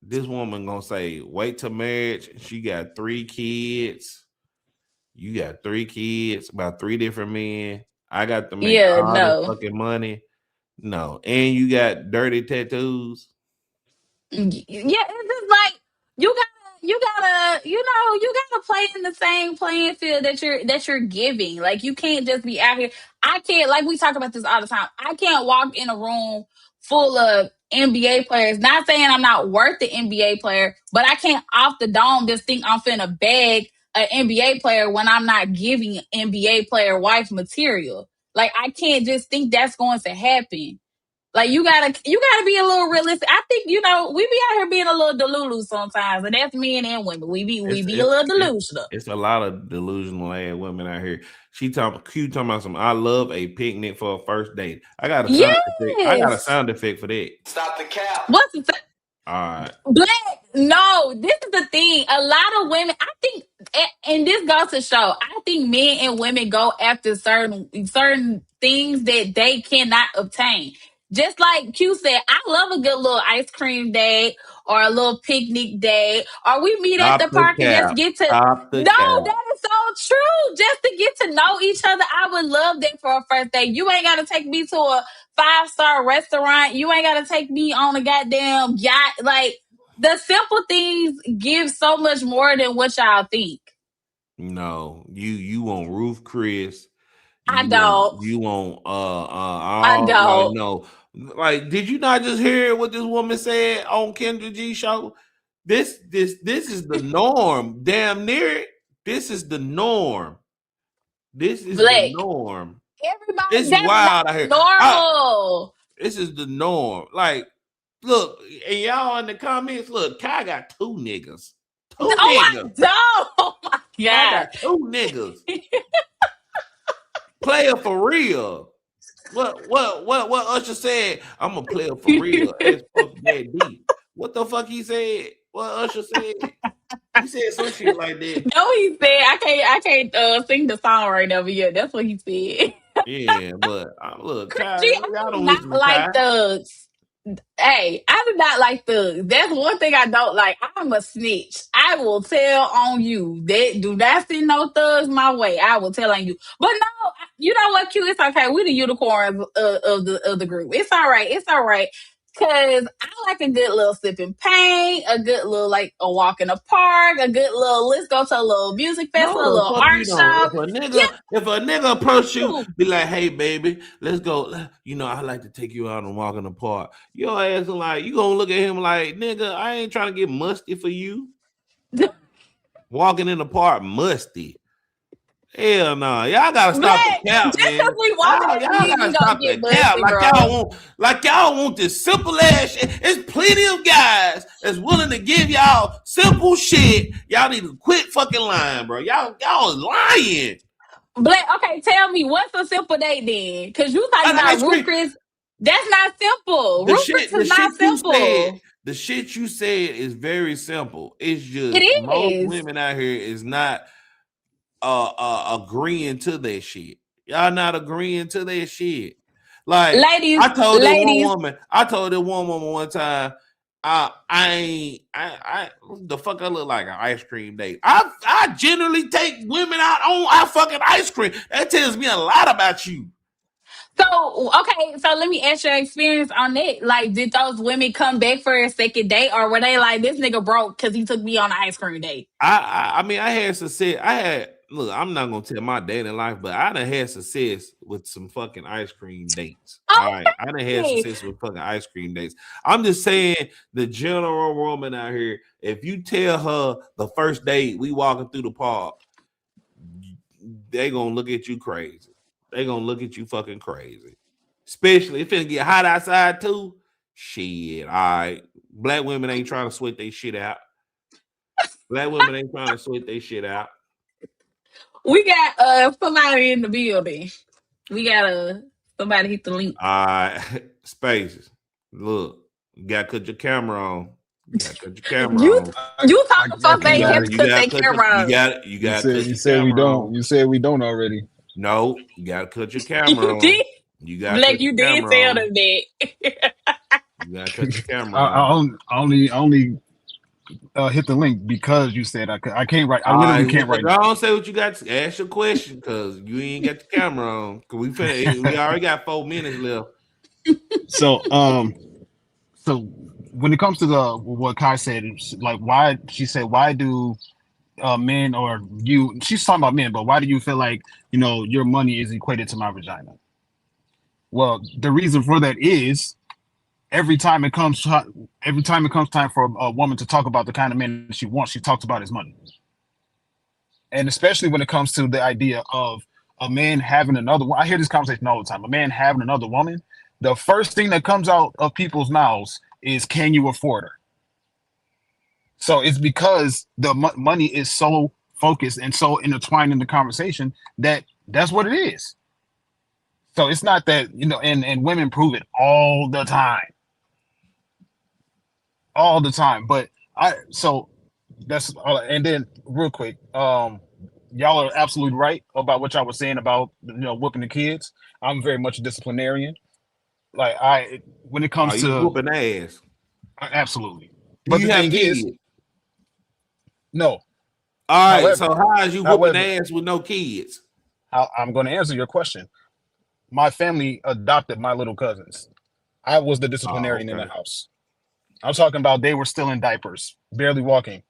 this woman gonna say, wait till marriage. She got 3 kids. You got 3 kids, about 3 different men. I got to make all this fucking money. No, and you got dirty tattoos. Yeah, it's just like you gotta play in the same playing field that you're giving. Like, you can't just be out here. I can't, like, we talk about this all the time. I can't walk in a room full of NBA players. Not saying I'm not worth the NBA player, but I can't off the dome just think I'm finna bag an NBA player when I'm not giving NBA player wife material. Like, I can't just think that's going to happen. Like, you gotta be a little realistic. I think, we be out here being a little delulu sometimes, and that's men and women. We be a little delusional. It's a lot of delusional ass women out here. Q talking about some. I love a picnic for a first date. I got a sound effect. I got a sound effect for that. Stop the cap. What's the thing? All right. Black, no, this is the thing. A lot of women, I think, and this goes to show, I think men and women go after certain things that they cannot obtain. Just like Q said, I love a good little ice cream day or a little picnic day, or we meet at the park and just get to. That is so true. Just to get to know each other, I would love that for a first date. You ain't got to take me to a 5-star restaurant. You ain't got to take me on a goddamn yacht. Like, the simple things give so much more than what y'all think. No, you want Ruth Chris. I don't. You want I don't. No. Like, did you not just hear what this woman said on Kendra G show? This is the norm. Damn near it. This is the norm. This is Black. the norm. Everybody, it's wild out here. Normal. This is the norm. Like, look, and y'all in the comments, look, Kai got 2 niggas. 2 niggas. Oh my God. I got 2 niggas. Player for real. What Usher said? I'm a player for real. As fuck that deep. What the fuck he said? What Usher said? He said some shit like that. No, he said I can't sing the song right now, but yeah, that's what he said. Yeah, but look, Kai, y'all don't not like thugs. Hey, I do not like thugs. That's one thing I don't like. I'm a snitch. I will tell on you. That do not send no thugs my way. I will tell on you. But no, you know what, Q? It's okay. We the unicorns of the group. It's all right. It's all right. Cause I like a good little sipping paint, a good little like a walk in the park, a good little let's go to a little music festival, a No, the little fuck art you don't. show. If a nigga approach you, Yeah. be like, "Hey, baby, let's go." You know, I like to take you out and walk in the park. Your ass like, you gonna look at him like, "Nigga, I ain't trying to get musty for you." Walking in the park, musty. Hell no, y'all gotta stop the Black, cap, just man. cause we walking Y'all don't mean gotta we gonna stop get the cap. busted, bro. Like y'all want this simple ass shit. There's plenty of guys that's willing to give y'all simple shit. Y'all need to quit fucking lying, bro. Y'all is lying. Black, okay, tell me what's a simple date then? Cause you talking An about ice Ruth cream. Chris. That's not simple. Ruth Chris is not simple. The shit you said is very simple. It's It just most is. women out here is not agreeing to that shit. Y'all not agreeing to that shit. Like Ladies, I told that one woman one time, the fuck I look like an ice cream date. I generally take women out on our fucking ice cream. That tells me a lot about you. So, okay, so let me ask your experience on that. Like, did those women come back for a second date, or were they like, this nigga broke because he took me on an ice cream date? I mean, I had success. Look, I'm not gonna tell my dating life, but I done had success with some fucking ice cream dates. All right, I done had Okay. success with fucking ice cream dates. I'm just saying, the general woman out here, if you tell her the first date we walking through the park, they gonna look at you crazy. They gonna look at you fucking crazy. Especially if it get hot outside too. Shit, all right. Black women ain't trying to sweat their shit out. Black women ain't trying to sweat their shit out. We got somebody in the building. We got somebody hit the link. All right, Spaces. Look, you gotta cut your camera on. You gotta cut your camera You on. you talking folks they have to You cut gotta their cut camera on. you gotta cut You your said we camera don't. on. You said we don't already. No, you gotta cut your camera You on. did, You gotta Blake. cut You your did camera tell on. them that. You gotta cut your camera I on. only hit the link because you said I could. I can't write. I All literally right, can't go write now. on, say what you got to ask your question because you ain't got the camera on. Cause we already got 4 minutes left. So so when it comes to the what Kai said, it's like why she said why do men or you? She's talking about men, but why do you feel like your money is equated to my vagina? Well, the reason for that is every time it comes time for a woman to talk about the kind of man she wants, she talks about his money. And especially when it comes to the idea of a man having another one. I hear this conversation all the time. A man having another woman, the first thing that comes out of people's mouths is, can you afford her? So it's because the money is so focused and so intertwined in the conversation that's what it is. So it's not that, and women prove it all the time. All the time. But that's and then real quick, y'all are absolutely right about what y'all were saying about whooping the kids. I'm very much a disciplinarian. Like when it comes Are you to whooping ass? absolutely. Do But you the have thing kids? is, no. All right, However, so how is you whooping ass with no kids? I'm going to answer your question. My family adopted my little cousins. I was the disciplinarian in the house. I'm talking about they were still in diapers, barely walking.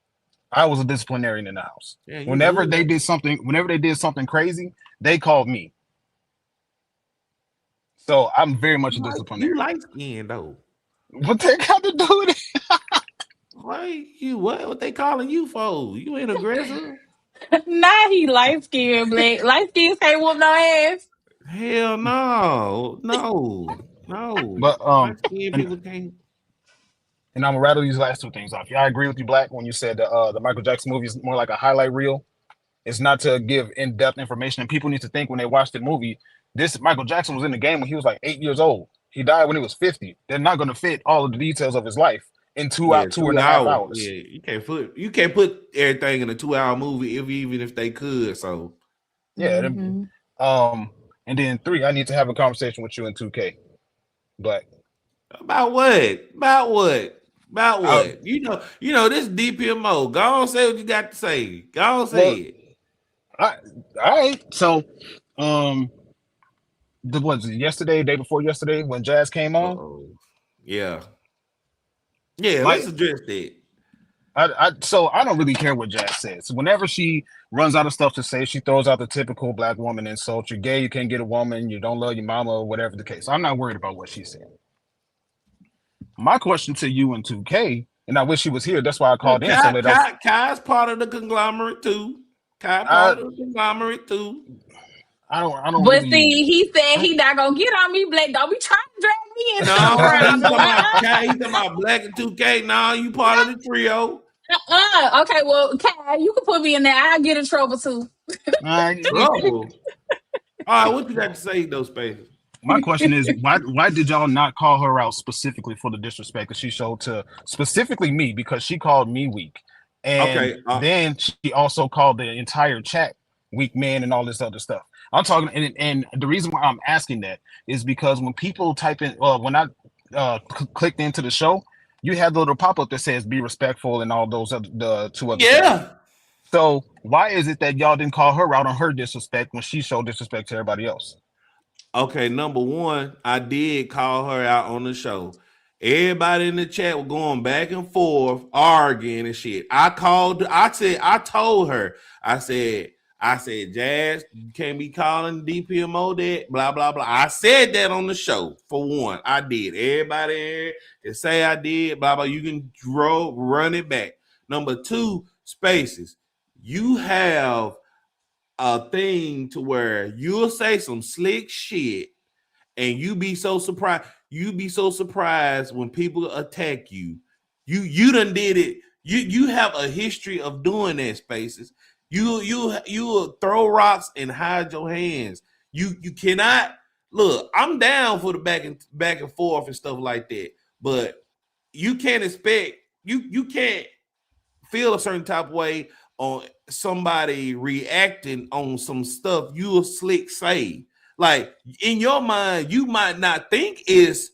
I was a disciplinarian in the house. Yeah, Whenever they did something crazy, they called me. So I'm very much a disciplinarian. You light skinned though. What they got to do with it? Why you what they calling you for? You ain't aggressive. Nah, he light skinned, Blake. Light skinned can't whoop no ass. Hell no. But Light skinned people can't. and I'm gonna rattle these last two things off. Yeah, I agree with you, Black, when you said the Michael Jackson movie is more like a highlight reel. It's not to give in-depth information, and people need to think when they watch the movie. This Michael Jackson was in the game when he was like 8 years old. He died when he was 50. They're not going to fit all of the details of his life in 2.5 hours. Yeah, you can't put everything in a 2-hour movie even if they could. So yeah, Mm-hmm. And then 3, I need to have a conversation with you in 2K. But about what? You know this DPMO. Go on, say what you got to say. Go on, say it. All right. So, was it yesterday, day before yesterday, when Jazz came on? Yeah. Yeah, Like, let's address that. So I don't really care what Jazz says. Whenever she runs out of stuff to say, she throws out the typical black woman insult. You're gay, you can't get a woman, you don't love your mama, or whatever the case. I'm not worried about what she said. My question to you and 2K, and I wish she was here. That's why I called in. So that Kai's part of the conglomerate too. Kai part of the conglomerate too. I don't But really. see, he said he not gonna get on me, Black. Don't be trying to drag me in. No, he's talking about Kai. He's talking about Black and 2K. No, you part of the trio. Okay, well, Kai, you can put me in there. I'll get in trouble too. Trouble. All right, what you got to say, those Spaces? My question is, why did y'all not call her out specifically for the disrespect that she showed to specifically me, because she called me weak, and then she also called the entire chat weak man and all this other stuff. I'm talking, and the reason why I'm asking that is because when people type in, when I clicked into the show, you had the little pop up that says "be respectful" and all those the two other things. So why is it that y'all didn't call her out on her disrespect when she showed disrespect to everybody else? Okay, number one, I did call her out on the show. Everybody in the chat was going back and forth, arguing and shit. I told her, I said, Jazz, you can't be calling DPMO that, blah, blah, blah. I said that on the show, for one. I did. Everybody here can say I did, blah, blah. You can run it back. Number two, Spaces. You have a thing to where you'll say some slick shit and you be so surprised. You be so surprised when people attack you. You done did it. You have a history of doing that, Spaces. You will throw rocks and hide your hands. You cannot look. I'm down for the back and forth and stuff like that, but you can't expect you can't feel a certain type of way on somebody reacting on some stuff you a slick say. Like in your mind, you might not think it's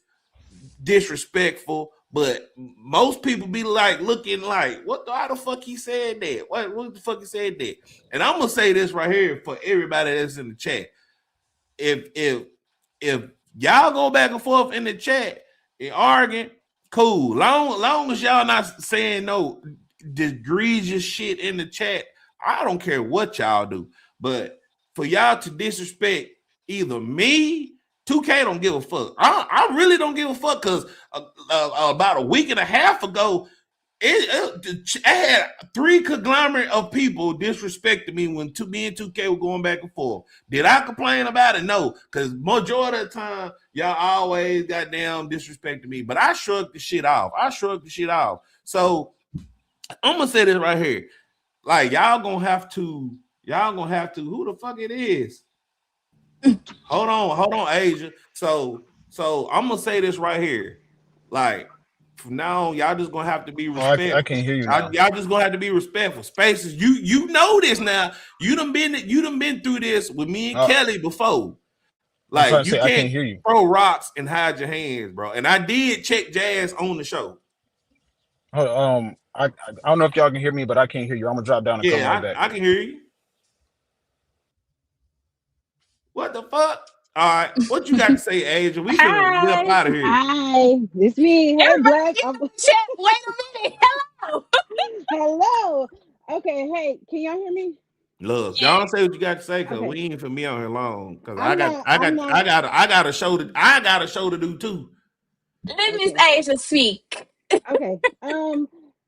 disrespectful, but most people be like looking like, how the fuck he said that? What the fuck he said that? And I'm gonna say this right here for everybody that's in the chat. If y'all go back and forth in the chat and arguing, cool. Long as y'all not saying no egregious shit in the chat, I don't care what y'all do. But for y'all to disrespect either me, 2K don't give a fuck. I really don't give a fuck, because about a week and a half ago, I had 3 conglomerate of people disrespecting me when me and 2K were going back and forth. Did I complain about it? No, because majority of the time, y'all always goddamn disrespecting me. But I shrugged the shit off. So I'm gonna say this right here. Like, y'all gonna have to, who the fuck it is? Hold on, Asia. So I'm gonna say this right here. Like, from now on, y'all just gonna have to be respectful. I can't hear you now. Y'all just gonna have to be respectful. Spaces, you know this now. You done been through this with me and Kelly before. Like, you can't hear you. Throw rocks and hide your hands, bro. And I did check Jazz on the show. I don't know if y'all can hear me, but I can't hear you. I'm gonna drop down and come right back. I can hear you. What the fuck? All right, what you got to say, Asia? We gonna get up out of here. Hi, it's me. Hey, Black. Wait a minute. Hello. Hello. Okay. Hey, can y'all hear me? Look, y'all say what you got to say, because we ain't for me on here long. Because I got a show to do too. Let Miss Asia speak. Okay.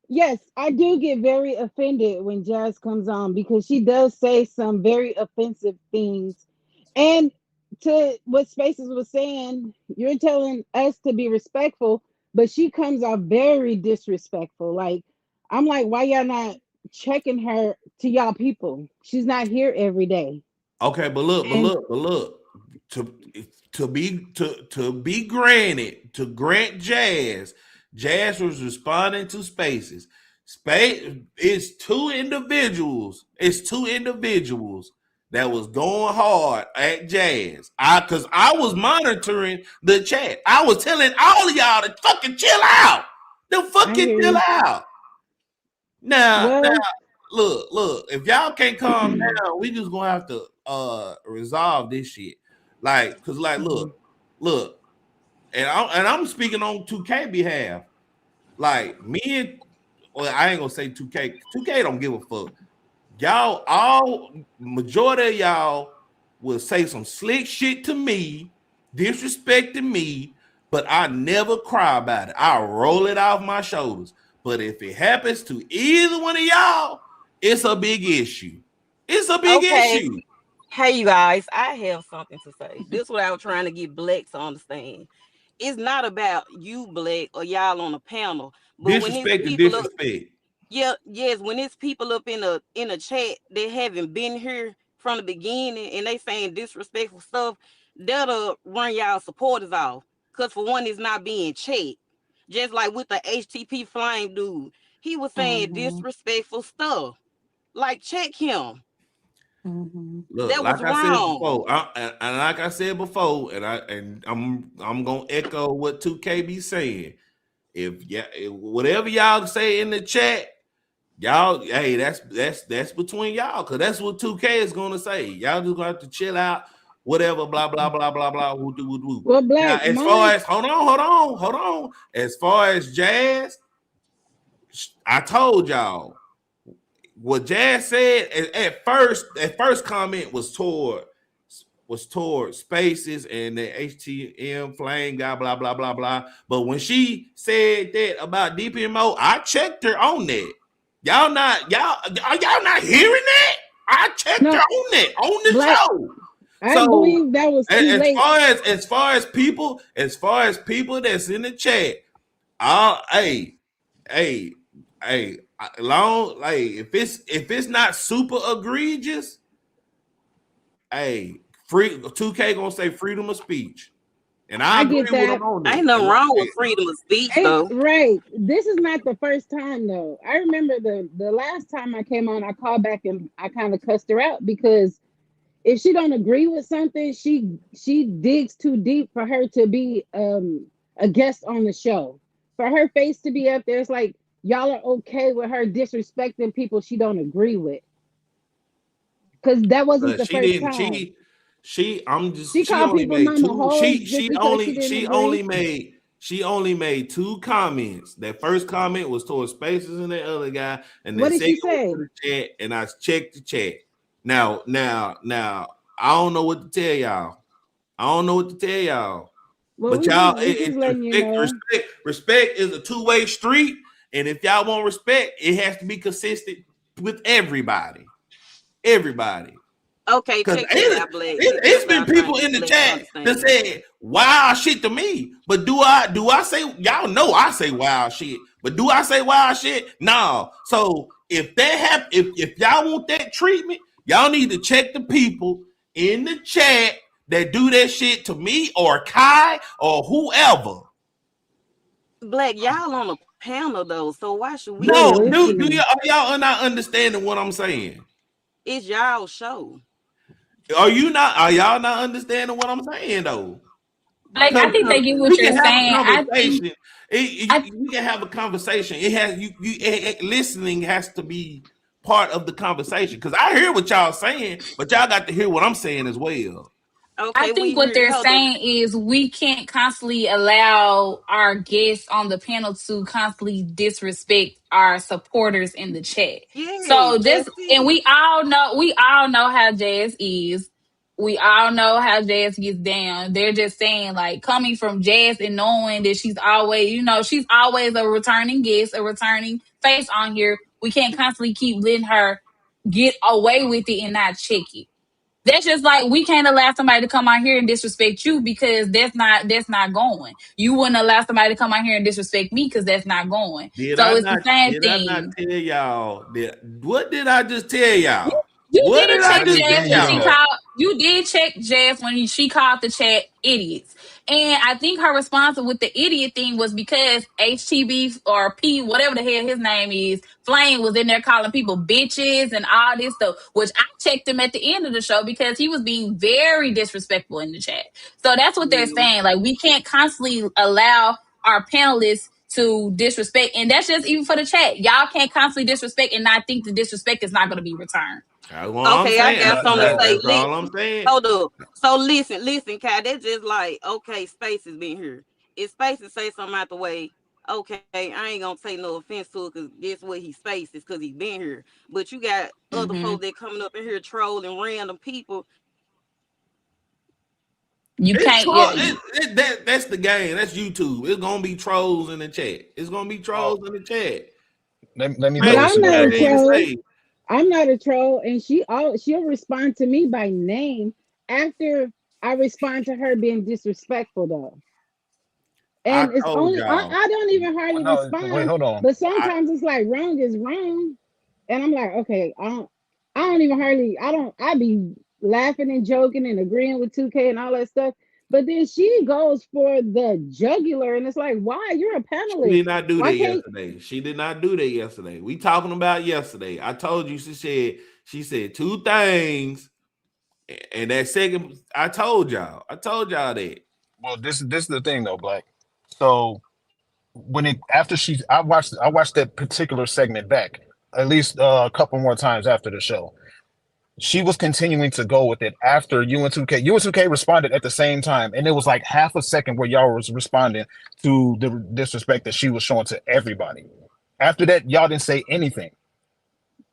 Yes, I do get very offended when Jazz comes on, because she does say some very offensive things. And to what Spaces was saying, you're telling us to be respectful, but she comes off very disrespectful. Like, I'm like, why y'all not checking her to y'all people? She's not here every day. Okay, but look. To be granted, to grant Jazz was responding to Spaces. It's two individuals that was going hard at Jazz. Because I was monitoring the chat. I was telling all of y'all to fucking chill out. Chill out. Now, look. If y'all can't calm down, we just gonna have to resolve this shit. Like, look. And I'm speaking on 2K behalf. Like me and well, I ain't gonna say 2K. 2K don't give a fuck. Y'all, all majority of y'all will say some slick shit to me, disrespecting me, but I never cry about it. I roll it off my shoulders. But if it happens to either one of y'all, it's a big issue. It's a big issue. Hey, you guys, I have something to say. This is what I was trying to get Black to understand. It's not about you, Black, or y'all on the panel, but Disrespect and disrespect. When it's people up in a chat that haven't been here from the beginning and they saying disrespectful stuff, that'll run y'all supporters off. Cause for one, it's not being checked. Just like with the HTP Flame dude, he was saying disrespectful stuff. Like, check him. Look, That was like I said wrong. before, and like I said before, I'm gonna echo what 2K be saying. If whatever y'all say in the chat, y'all, hey, that's between y'all, because that's what 2K is gonna say. Y'all just gonna have to chill out, whatever, blah blah blah blah blah. Woo. Well, Black, now, as far as hold on. As far as Jazz, I told y'all what Jazz said at first comment was toward Spaces and the HTM Flame guy, blah blah blah blah. But when she said that about DPMO, I checked her on that. Y'all not hearing that? I checked her on that on the show. I believe that was too late. As far as people that's in the chat, long, like if it's not super egregious, free 2K gonna say freedom of speech, and I agree with them on that. Ain't nothing wrong with freedom of speech, though. Right. This is not the first time, though. I remember the last time I came on, I called back and I kind of cussed her out because if she don't agree with something, she digs too deep for her to be a guest on the show. For her face to be up there, it's like y'all are okay with her disrespecting people she don't agree with. Because that wasn't the first time. She only made two comments. That first comment was towards Spaces and the other guy, and what the did she second say? was to the chat, and I checked the chat. Now, I don't know what to tell y'all. Well, but y'all, respect is a two-way street, and if y'all want respect, it has to be consistent with everybody. Okay, check it out, Blake. It's been people in the chat that said wild shit to me, but do I say, y'all know I say wild shit, but do I say wild shit? No. So if y'all want that treatment, y'all need to check the people in the chat that do that shit to me or Kai or whoever. Black, y'all on a panel though, so why should we? No, y'all are not understanding what I'm saying? It's y'all show. Are y'all not understanding what I'm saying though? Like, I think they get what you're saying. We can have a conversation. Listening has to be part of the conversation, because I hear what y'all saying, but y'all got to hear what I'm saying as well. Okay, I think what they're saying is we can't constantly allow our guests on the panel to constantly disrespect our supporters in the chat. So and we all know how Jazz is. We all know how Jazz gets down. They're just saying, like, coming from Jazz and knowing that she's always a returning guest, a returning face on here. We can't constantly keep letting her get away with it and not check it. That's just like, we can't allow somebody to come out here and disrespect you because that's not going. You wouldn't allow somebody to come out here and disrespect me because that's not going. It's the same thing. Did I not tell y'all? What did I just tell y'all? You did check Jazz when she called the chat idiots. And I think her response with the idiot thing was because HTB or P, whatever the hell his name is, Flame was in there calling people bitches and all this stuff, which I checked him at the end of the show because he was being very disrespectful in the chat. So that's what they're saying. Like, we can't constantly allow our panelists to disrespect. And that's just even for the chat. Y'all can't constantly disrespect and not think the disrespect is not going to be returned. Okay, I got something to say. That's all I'm saying. Hold up. So listen, Kai. That's just like, okay, Spaces been here. If Spaces say something out the way, okay, I ain't gonna take no offense to it because guess what he faces because he been here. But you got other Mm-hmm. folks that coming up in here trolling random people. You It's can't. troll. Yeah. That's the game. That's YouTube. It's gonna be trolls in the chat. It's gonna be trolls in the chat. Let me But throw Man, this I'm in you there not got a real anything quick. to troll. say? I'm not a troll, and she'll respond to me by name after I respond to her being disrespectful though. I And it's told only y'all. I don't even Well, hardly no, wait, respond, hold on. but I, sometimes it's like wrong is wrong, and I'm like, okay, I don't even hardly I be laughing and joking and agreeing with 2K and all that stuff, but then she goes for the jugular, and it's like, why? You're a she panelist. did not do Why that can't yesterday. She did not do that yesterday. We talking about yesterday. I told you she said two things, and that second I told y'all. I told y'all that. Well, this is the thing though, Black. So when it after she I watched that particular segment back at least a couple more times after the show. She was continuing to go with it after U and 2K responded at the same time, and it was like half a second where y'all was responding to the disrespect that she was showing to everybody. After that, y'all didn't say anything,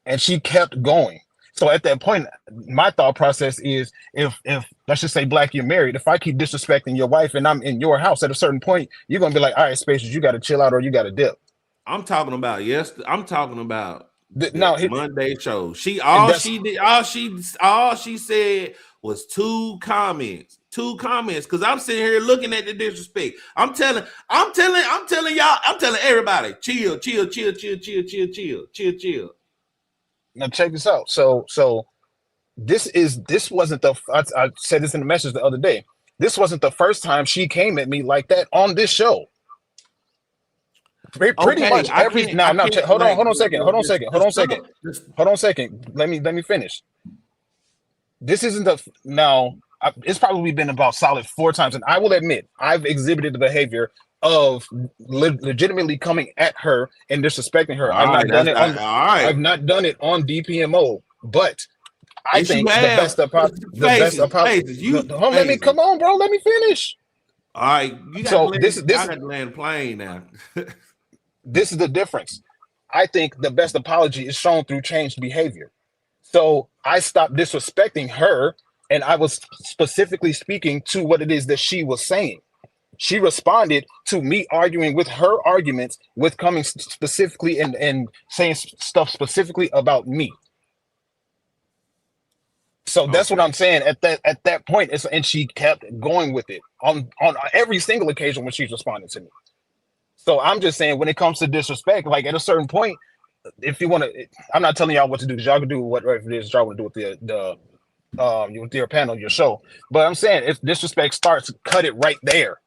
and she kept going. So at that point, my thought process is, if let's just say, Black, you're married. If I keep disrespecting your wife and I'm in your house, at a certain point, you're gonna be like, all right, Spacious, you got to chill out or you got to dip. I'm talking about I'm talking about the Now, Monday show. She and all that's she did all she said was two comments. Two comments. Cause I'm sitting here looking at the disrespect. I'm telling y'all, I'm telling everybody, chill. now check this out. So this wasn't I said this in the message the other day. This wasn't the first time she came at me like that on this show. Pretty Okay, much every I now check, can't hold on, like hold on a second, hold on a just second, hold just on a second, just hold on a second. Let me finish. This isn't the now. It's probably been about solid 4 times, and I will admit I've exhibited the behavior of legitimately coming at her and disrespecting her. all right. All I've right. not done it on DPMO, but I Yes, you think have the best faces. You let me faces. come on, bro. Let me finish. All right, you got to So land. Y'all got to land plane now. this is the difference. I think the best apology is shown through changed behavior. So I stopped disrespecting her, and I was specifically speaking to what it is that she was saying. She responded to me arguing with her arguments, with coming specifically and saying stuff specifically about me. So that's what Okay. I'm saying. At that point, and she kept going with it on every single occasion when she's responding to me. So I'm just saying, when it comes to disrespect, like at a certain point, if you want to, I'm not telling y'all what to do because y'all can do whatever it is y'all want to do with with your panel, your show. But I'm saying, if disrespect starts, cut it right there.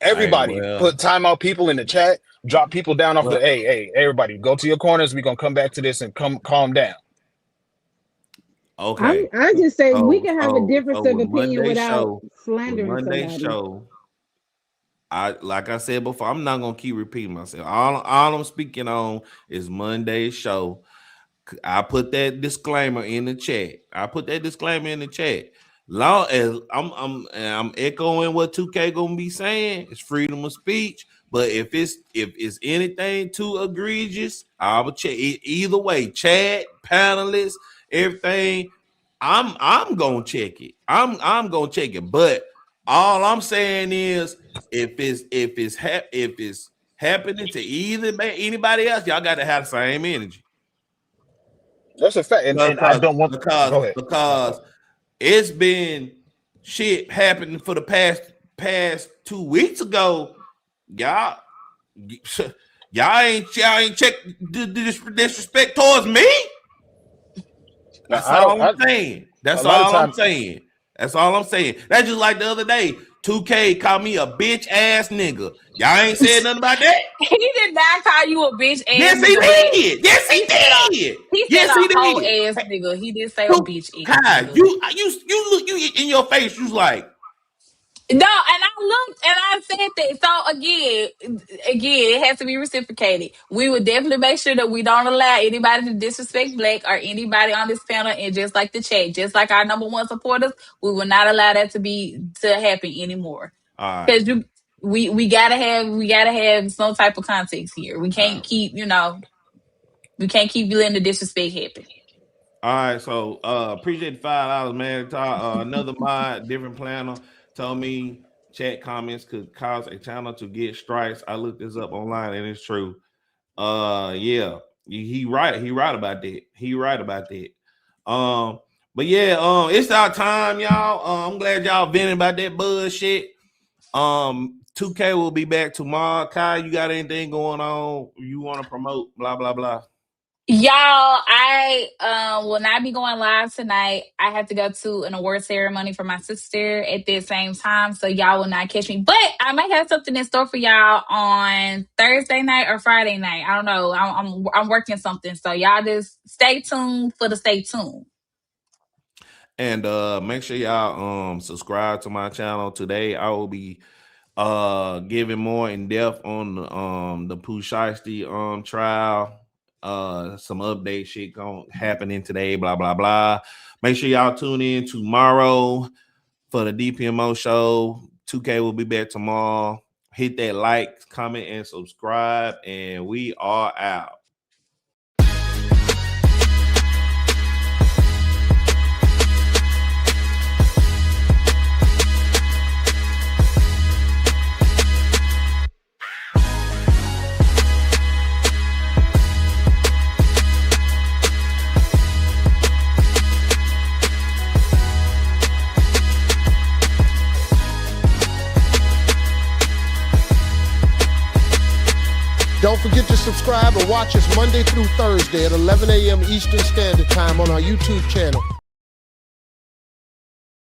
Hey, Everybody well, put timeout people in the chat, drop people down off the well, hey, everybody go to your corners. We're gonna come back to this and calm down. okay. I just say we So, can have a so, difference so of opinion without with slandering Monday somebody. show, like I said before, I'm not gonna keep repeating myself. All I'm speaking on is Monday's show. I put that disclaimer in the chat. Law as I'm echoing what 2K gonna be saying. It's freedom of speech. But if it's anything too egregious, I will check it either way. Chat, panelists, everything. I'm gonna check it. I'm gonna check it. But all I'm saying is, if it's happening to anybody else, y'all got to have the same energy. That's a fact, and I don't want. Go ahead. Because it's been shit happening for the past 2 weeks ago. Y'all ain't checked the disrespect towards me. Now That's I don't. all I'm saying. A lot of time. That's all I'm saying. That's just like the other day. 2K called me a bitch ass nigga. Y'all ain't said nothing about that. He did not call you a bitch ass Yes, he nigga, but did. Yes, he did. he said Yes, he a whole did. ass nigga. He didn't say a Two, bitch ass Kai, nigga. you look in your face. You was like, No, and I looked and I said that. So again, it has to be reciprocated. We would definitely make sure that we don't allow anybody to disrespect Black or anybody on this panel. And just like the chat, just like our #1 supporters, we will not allow that to happen anymore. all right. Because you we gotta have some type of context here. We can't keep, we can't keep letting the disrespect happen. All right, so appreciate the $5, man. Another mod, different planner, told me chat comments could cause a channel to get strikes. I looked this up online and it's true. Yeah, he right about that. He right about that. But yeah, it's our time, y'all. I'm glad y'all venting about that bullshit. 2K will be back tomorrow. Kai, you got anything going on you want to promote? Blah blah blah. Y'all, I will not be going live tonight. I have to go to an award ceremony for my sister at the same time, so y'all will not catch me. But I might have something in store for y'all on Thursday night or Friday night. I don't know. I'm working something, so y'all just stay tuned for the stay tuned. And make sure y'all subscribe to my channel. Today I will be giving more in depth on the Pooh Shiesty trial. Some update shit happening today, blah blah blah. Make sure y'all tune in tomorrow for the DPMO show. 2K will be back tomorrow. Hit that like, comment, and subscribe, and we are out. Don't forget to subscribe and watch us Monday through Thursday at 11 a.m. Eastern Standard Time on our YouTube channel.